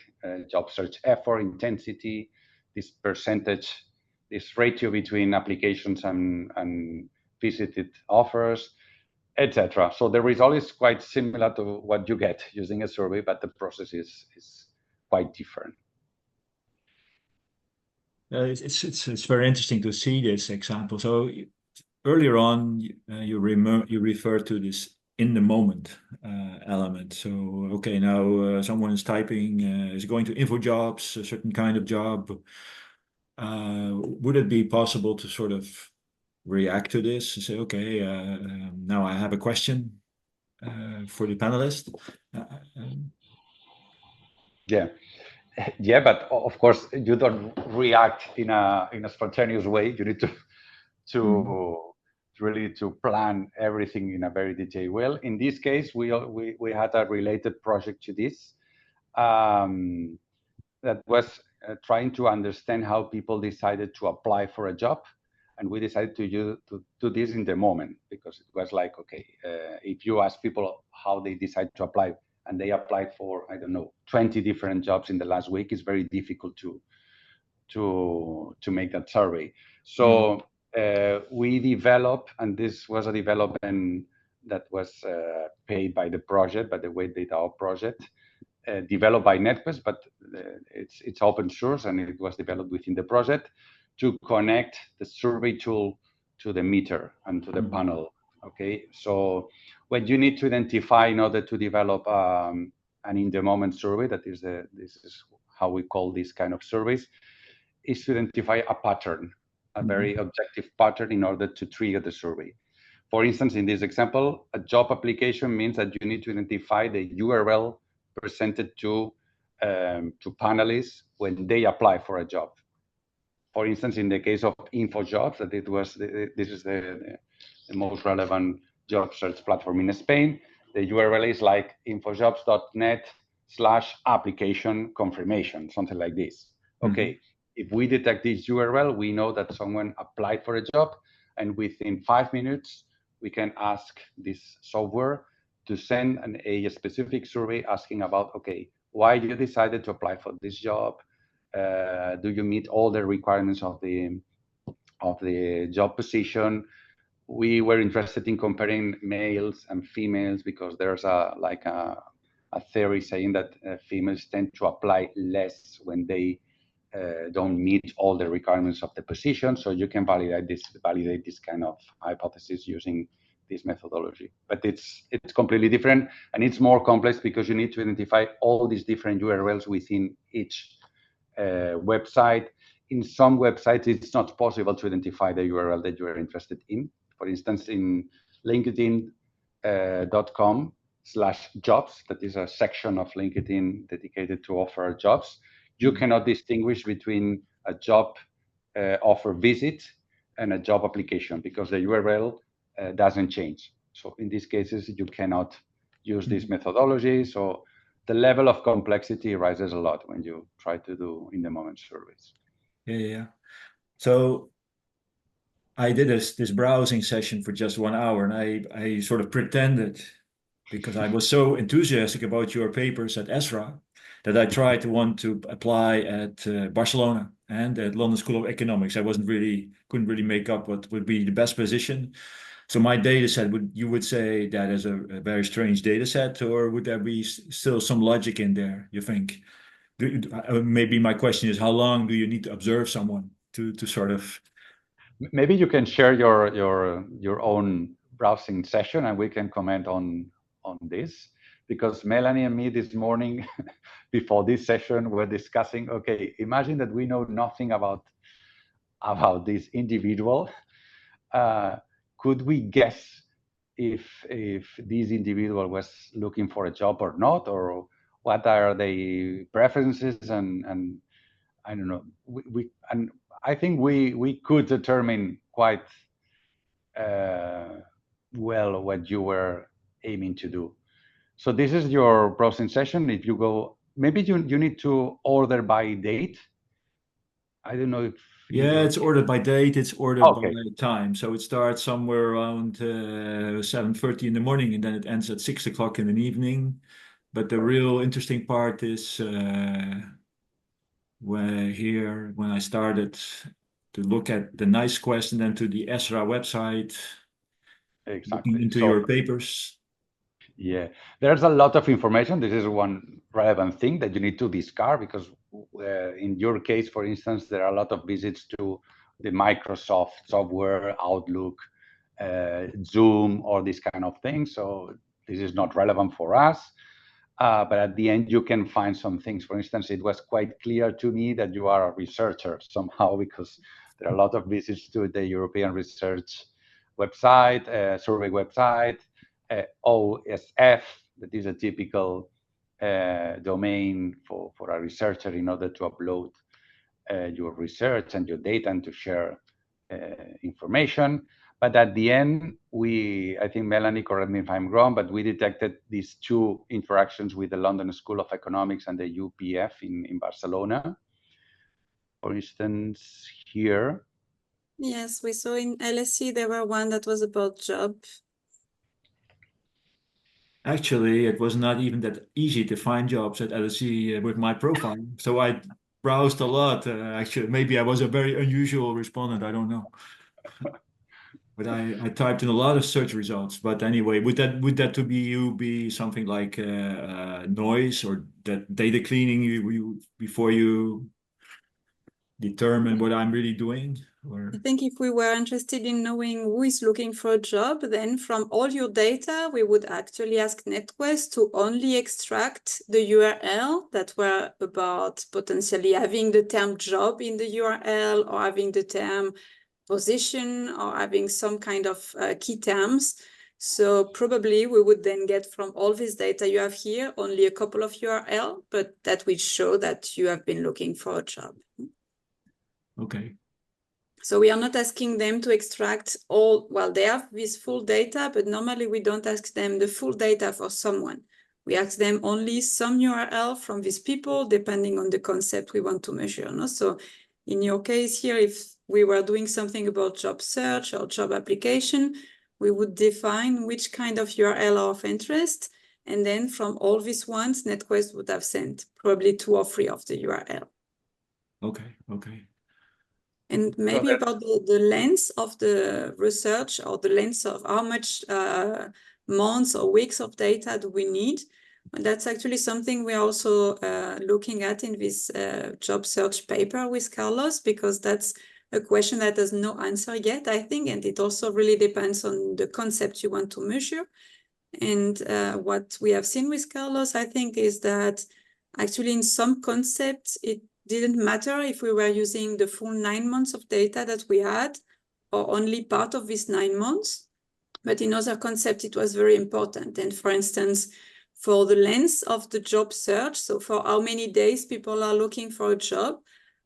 job search effort, intensity, this percentage, this ratio between applications and visited offers, etc. So the result is quite similar to what you get using a survey, but the process is quite different. It's very interesting to see this example. So earlier on, you referred to this in the moment element. So okay, now someone is typing, is going to InfoJobs, a certain kind of job. Would it be possible to sort of react to this and say, okay, now I have a question for the panelist? Yeah, but of course you don't react in a spontaneous way. You need to really to plan everything in a very detailed way. In this case, we had a related project to this that was trying to understand how people decided to apply for a job, and we decided to do this in the moment, because it was like, okay, if you ask people how they decide to apply, and they applied for, I don't know, 20 different jobs in the last week, it's very difficult to make that survey. So we developed, and this was a development that was paid by the project, by the Weight Data project, developed by NetQuest, but it's open source, and it was developed within the project to connect the survey tool to the meter and to the panel. Okay, so what you need to identify in order to develop an in-the-moment survey, this is how we call this kind of surveys, is to identify a pattern, a very objective pattern, in order to trigger the survey. For instance, in this example, a job application means that you need to identify the URL presented to panelists when they apply for a job. For instance, in the case of InfoJobs, that this is the most relevant job search platform in Spain. The URL is like infojobs.net/application confirmation, something like this. Okay, if we detect this URL, we know that someone applied for a job, and within 5 minutes, we can ask this software to send a specific survey asking about, okay, why you decided to apply for this job? Do you meet all the requirements of the job position? We were interested in comparing males and females, because there's a theory saying that females tend to apply less when they don't meet all the requirements of the position. So you can validate this kind of hypothesis using this methodology. But it's completely different, and it's more complex, because you need to identify all these different URLs within each website. In some websites, it's not possible to identify the URL that you are interested in. For instance, in linkedin.com/jobs, that is a section of LinkedIn dedicated to offer jobs, you cannot distinguish between a job offer visit and a job application, because the URL doesn't change. So in these cases, you cannot use this methodology. So the level of complexity rises a lot when you try to do in-the-moment surveys. Yeah. So I did this browsing session for just 1 hour, and I sort of pretended, because I was so enthusiastic about your papers at ESRA, that I tried to want to apply at Barcelona and at London School of Economics. I couldn't really make up what would be the best position. So my data set, you would say that is a very strange data set, or would there be still some logic in there, you think? Maybe my question is, how long do you need to observe someone to sort of... Maybe you can share your own browsing session, and we can comment on this, because Melanie and me this morning before this session were discussing, okay, imagine that we know nothing about this individual. Could we guess if this individual was looking for a job or not, or what are their preferences? And I don't know, and I think we could determine quite well what you were aiming to do. So this is your browsing session. If you go, maybe you need to order by date. I don't know if... Yeah, it's ordered by date, it's ordered Okay. by time. So it starts somewhere around 7:30 in the morning, and then it ends at 6 o'clock in the evening. But the real interesting part is when I started to look at the nice question, then to the ESRA website, Exactly. looking into your papers. Yeah, there's a lot of information. This is one relevant thing that you need to discard, because in your case, for instance, there are a lot of visits to the Microsoft software, Outlook, Zoom, or this kind of thing. So this is not relevant for us. But at the end, you can find some things. For instance, it was quite clear to me that you are a researcher somehow, because There are a lot of visits to the European research website, survey website, OSF, that is a typical domain for a researcher in order to upload your research and your data and to share information. But at the end, I think Melanie, correct me if I'm wrong, but we detected these two interactions with the London School of Economics and the UPF in Barcelona. For instance, here. Yes, we saw in LSE there were one that was about job. Actually, it was not even that easy to find jobs at LSE with my profile. So I browsed a lot. Actually, maybe I was a very unusual respondent. I don't know. But I typed in a lot of search results. But anyway, would that to be something like noise or that data cleaning you before you determine what I'm really doing? Or I think if we were interested in knowing who is looking for a job, then from all your data, we would actually ask NetQuest to only extract the URL that were about potentially having the term job in the URL or having the term position or having some kind of key terms. So probably we would then get from all this data you have here only a couple of URL, but that will show that you have been looking for a job. okay. So we are not asking them to extract all, well, they have this full data, but normally we don't ask them the full data for someone. We ask them only some URL from these people, depending on the concept we want to measure. No? So in your case here, if we were doing something about job search or job application, we would define which kind of URL are of interest. And then from all these ones, NetQuest would have sent probably 2 or 3 of the URL. Okay, okay. And maybe about the length of the research or the length of how much months or weeks of data do we need. And that's actually something we're also looking at in this job search paper with Carlos, because that's a question that has no answer yet, I think. And it also really depends on the concept you want to measure. And what we have seen with Carlos, I think, is that actually in some concepts, it didn't matter if we were using the full 9 months of data that we had or only part of these 9 months. But in other concepts, it was very important. And for instance, for the length of the job search, so for how many days people are looking for a job,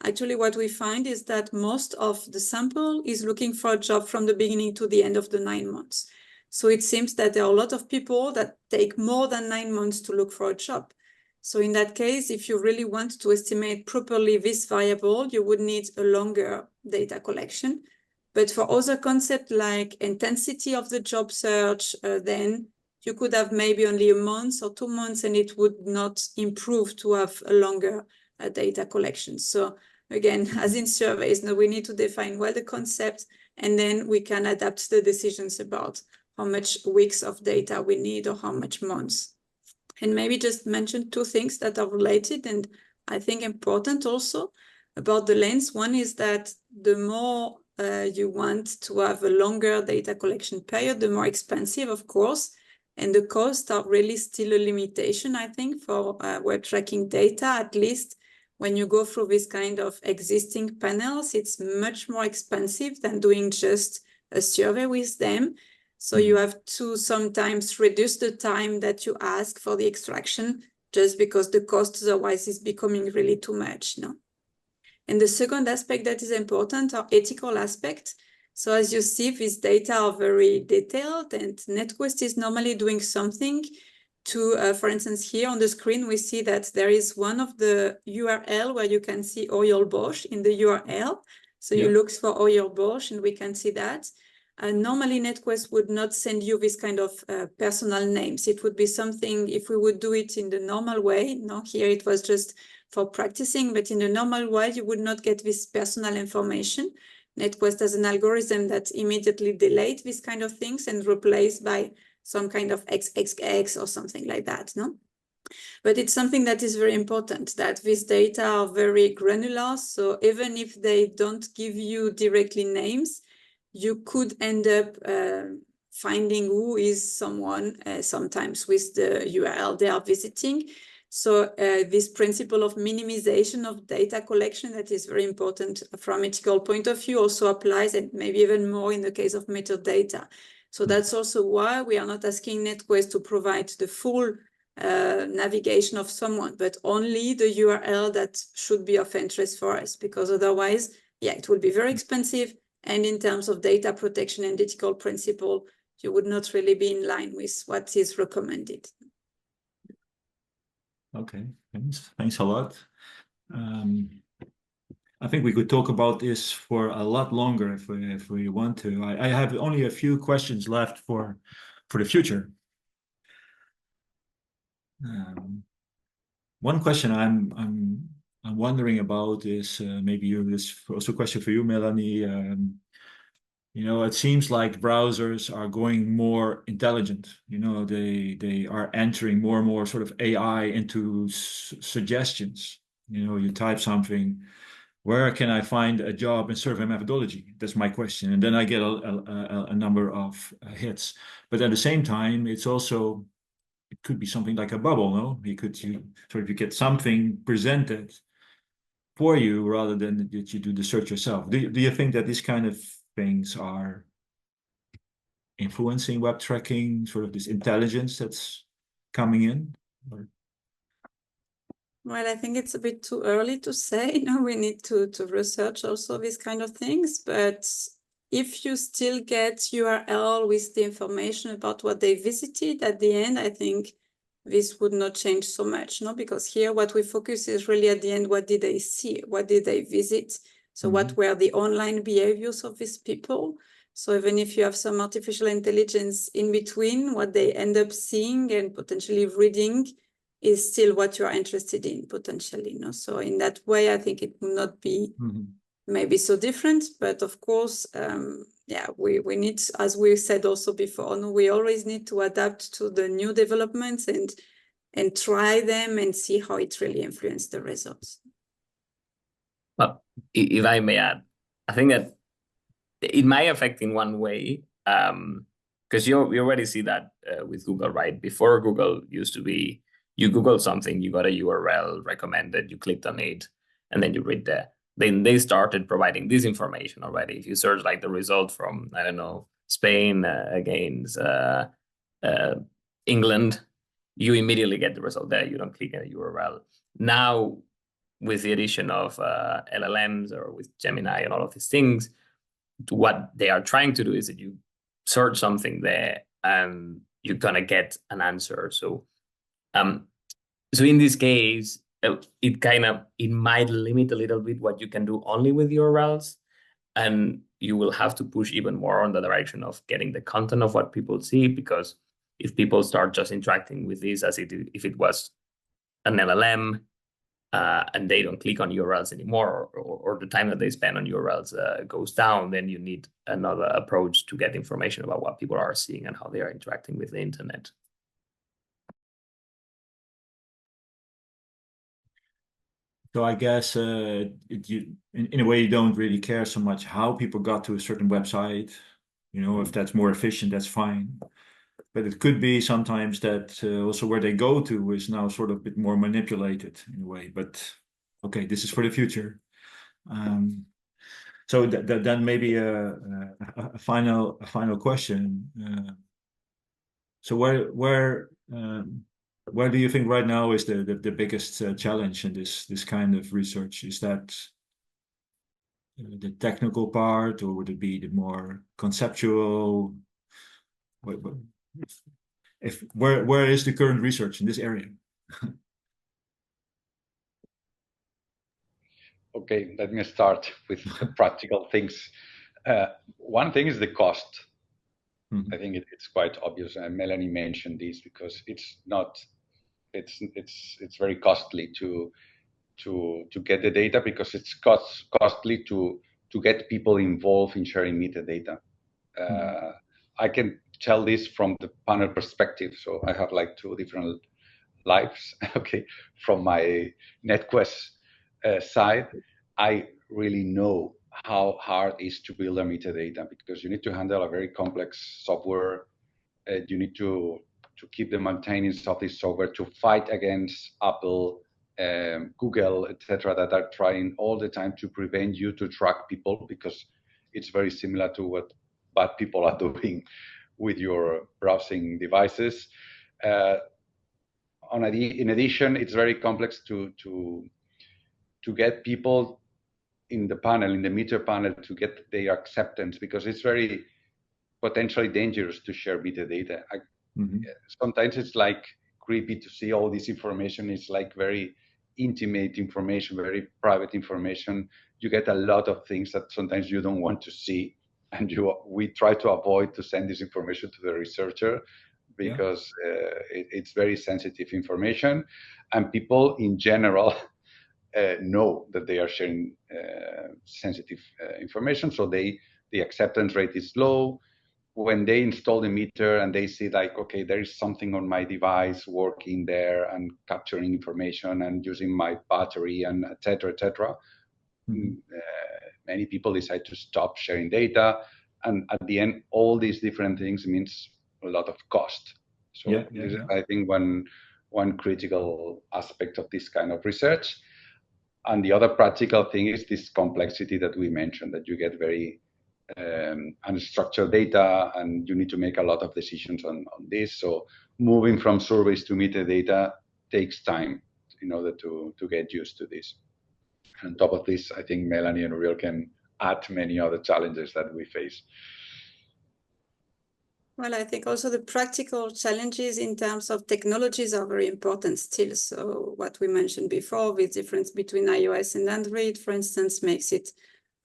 actually what we find is that most of the sample is looking for a job from the beginning to the end of the 9 months. So it seems that there are a lot of people that take more than 9 months to look for a job. So in that case, if you really want to estimate properly this variable, you would need a longer data collection. But for other concepts like intensity of the job search, then you could have maybe only a month or 2 months, and it would not improve to have a longer data collection. So again, as in surveys, now we need to define well the concept, and then we can adapt the decisions about how much weeks of data we need or how much months. And maybe just mention 2 things that are related and I think important also about the length. One is that the more you want to have a longer data collection period, the more expensive, of course, and the costs are really still a limitation, I think, for web tracking data. At least when you go through this kind of existing panels, it's much more expensive than doing just a survey with them. So you have to sometimes reduce the time that you ask for the extraction just because the cost otherwise is becoming really too much. No? And the second aspect that is important are ethical aspects. So as you see, these data are very detailed, and NetQuest is normally doing something to, for instance, here on the screen, we see that there is one of the URL where you can see Oriol Bosch in the URL. So you look for Oriol Bosch and we can see that. Normally, NetQuest would not send you this kind of personal names. It would be something, if we would do it in the normal way, no, here it was just for practicing, but in the normal way, you would not get this personal information. NetQuest has an algorithm that immediately deletes this kind of things and replace by some kind of XXX or something like that, no? But it's something that is very important, that these data are very granular. So even if they don't give you directly names, you could end up finding who is someone sometimes with the URL they are visiting. So this principle of minimization of data collection that is very important from ethical point of view also applies, and maybe even more in the case of metadata. So that's also why we are not asking NetQuest to provide the full navigation of someone, but only the URL that should be of interest for us, because otherwise, yeah, it will be very expensive. And in terms of data protection and ethical principle, you would not really be in line with what is recommended. Okay, thanks a lot. I think we could talk about this for a lot longer if we want to. I have only a few questions left for the future. One question I'm wondering about is maybe this also a question for you, Melanie. It seems like browsers are going more intelligent. They are entering more and more sort of AI into suggestions. You type something, where can I find a job in survey methodology? That's my question. And then I get a number of hits. But at the same time, it could be something like a bubble, no? You get something presented for you rather than that you do the search yourself. Do you think that these kind of things are influencing web tracking, sort of this intelligence that's coming in? Well, I think it's a bit too early to say. We need to research also these kind of things. But if you still get URL with the information about what they visited at the end, I think this would not change so much, because here what we focus is really at the end, what did they see? What did they visit? So what were the online behaviors of these people? So even if you have some artificial intelligence in between, what they end up seeing and potentially reading is still what you're interested in potentially. So in that way, I think it will not be maybe so different, but of course, we need, as we said also before, we always need to adapt to the new developments and try them and see how it really influences the results. Well, if I may add, I think that it might affect in one way, because we already see that with Google, right? Before Google used to be, you Google something, you got a URL recommended, you clicked on it, and then you read there. Then they started providing this information already. If you search like the result from, I don't know, Spain against England, you immediately get the result there. You don't click on a URL. Now, with the addition of LLMs or with Gemini and all of these things, what they are trying to do is that you search something there and you're going to get an answer. So in this case, it might limit a little bit what you can do only with URLs, and you will have to push even more on the direction of getting the content of what people see, because if people start just interacting with this as if it was an LLM, and they don't click on URLs anymore, or the time that they spend on URLs goes down, then you need another approach to get information about what people are seeing and how they are interacting with the internet. So I guess in a way you don't really care so much how people got to a certain website. If that's more efficient, that's fine. But it could be sometimes that also where they go to is now sort of a bit more manipulated in a way. But okay, this is for the future. So then maybe a final question. So where do you think right now is the biggest challenge in this kind of research? Is that the technical part, or would it be the more conceptual? Where is the current research in this area? Okay, let me start with the practical things. One thing is the cost. I think it's quite obvious, and Melanie mentioned this, because it's very costly to get the data, because it's costly to get people involved in sharing metadata. I can tell this from the panel perspective. So I have like two different lives. Okay, from my NetQuest side, I really know how hard it is to build a metadata, because you need to handle a very complex software. You need to to keep the maintenance of this software, to fight against Apple, Google, etc., that are trying all the time to prevent you to track people, because it's very similar to what bad people are doing with your browsing devices. In addition, it's very complex to get people in the panel, in the meter panel, to get their acceptance, because it's very potentially dangerous to share metadata. Sometimes it's like creepy to see all this information. It's like very intimate information, very private information. You get a lot of things that sometimes you don't want to see, and we try to avoid to send this information to the researcher, because it's very sensitive information, and people in general know that they are sharing sensitive information, so the acceptance rate is low. When they install the meter and they see like, okay, there is something on my device working there and capturing information and using my battery and et cetera, many people decide to stop sharing data. And at the end, all these different things means a lot of cost. So this is, I think, one critical aspect of this kind of research. And the other practical thing is this complexity that we mentioned, that you get very unstructured data, and you need to make a lot of decisions on this. So moving from surveys to metadata takes time in order to get used to this. And on top of this, I think Melanie and Oriol can add many other challenges that we face. Well, I think also the practical challenges in terms of technologies are very important still. So what we mentioned before, the difference between iOS and Android, for instance, makes it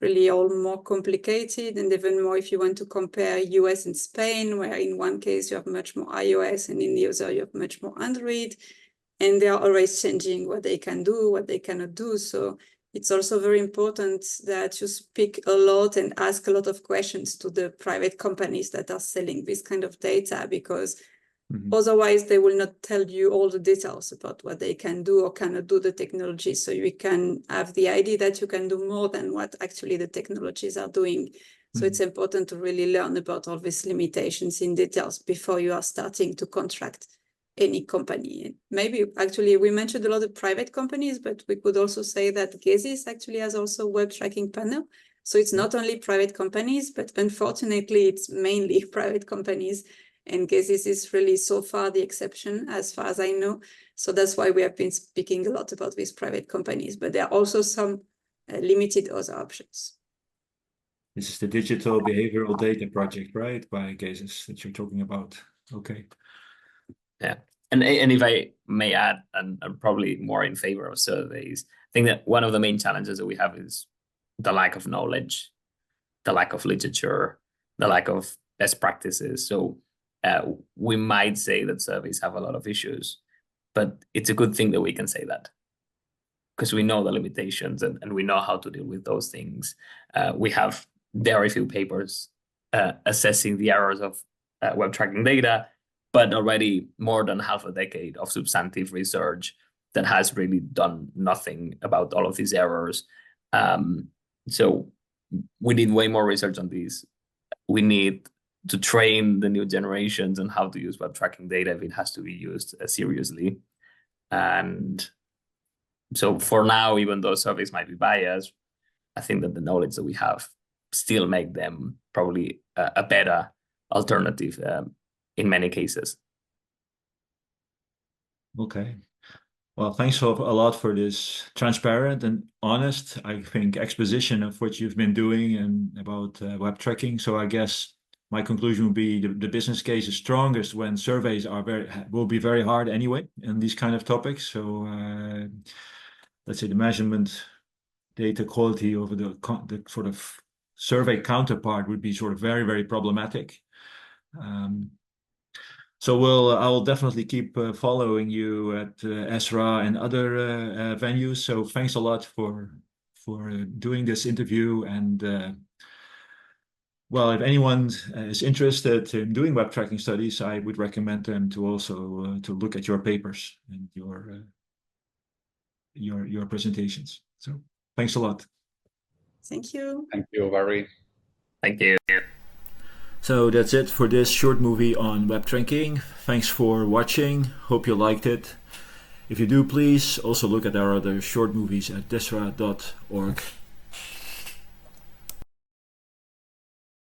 really all more complicated. And even more if you want to compare US and Spain, where in one case you have much more iOS and in the other you have much more Android. And they are always changing what they can do, what they cannot do. So it's also very important that you speak a lot and ask a lot of questions to the private companies that are selling this kind of data, because otherwise they will not tell you all the details about what they can do or cannot do the technology. So you can have the idea that you can do more than what actually the technologies are doing. So it's important to really learn about all these limitations in details before you are starting to contract any company. Maybe actually we mentioned a lot of private companies, but we could also say that Gesis actually has also a web tracking panel. So it's not only private companies, but unfortunately it's mainly private companies. And Gesis is really so far the exception, as far as I know. So that's why we have been speaking a lot about these private companies, but there are also some limited other options. This is the Digital Behavioral Data Project, right, by Gesis that you're talking about. Okay. Yeah. And if I may add, and I'm probably more in favor of surveys, I think that one of the main challenges that we have is the lack of knowledge, the lack of literature, the lack of best practices. So we might say that surveys have a lot of issues, but it's a good thing that we can say that, because we know the limitations and we know how to deal with those things. We have very few papers assessing the errors of web tracking data, but already more than half a decade of substantive research that has really done nothing about all of these errors. So we need way more research on these. We need to train the new generations on how to use web tracking data if it has to be used seriously. And so for now, even though surveys might be biased, I think that the knowledge that we have still make them probably a better alternative in many cases. Okay. Well, thanks a lot for this transparent and honest, I think, exposition of what you've been doing and about web tracking. So I guess my conclusion would be the business case is strongest when surveys will be very hard anyway in these kind of topics. So let's say the measurement data quality over the sort of survey counterpart would be sort of very, very problematic. So I'll definitely keep following you at ESRA and other venues. So thanks a lot for doing this interview. And well, if anyone is interested in doing web tracking studies, I would recommend them to also to look at your papers and your presentations. So thanks a lot. Thank you. Thank you, Barry. Thank you. So that's it for this short movie on web tracking. Thanks for watching. Hope you liked it. If you do, please also look at our other short movies at esra.org.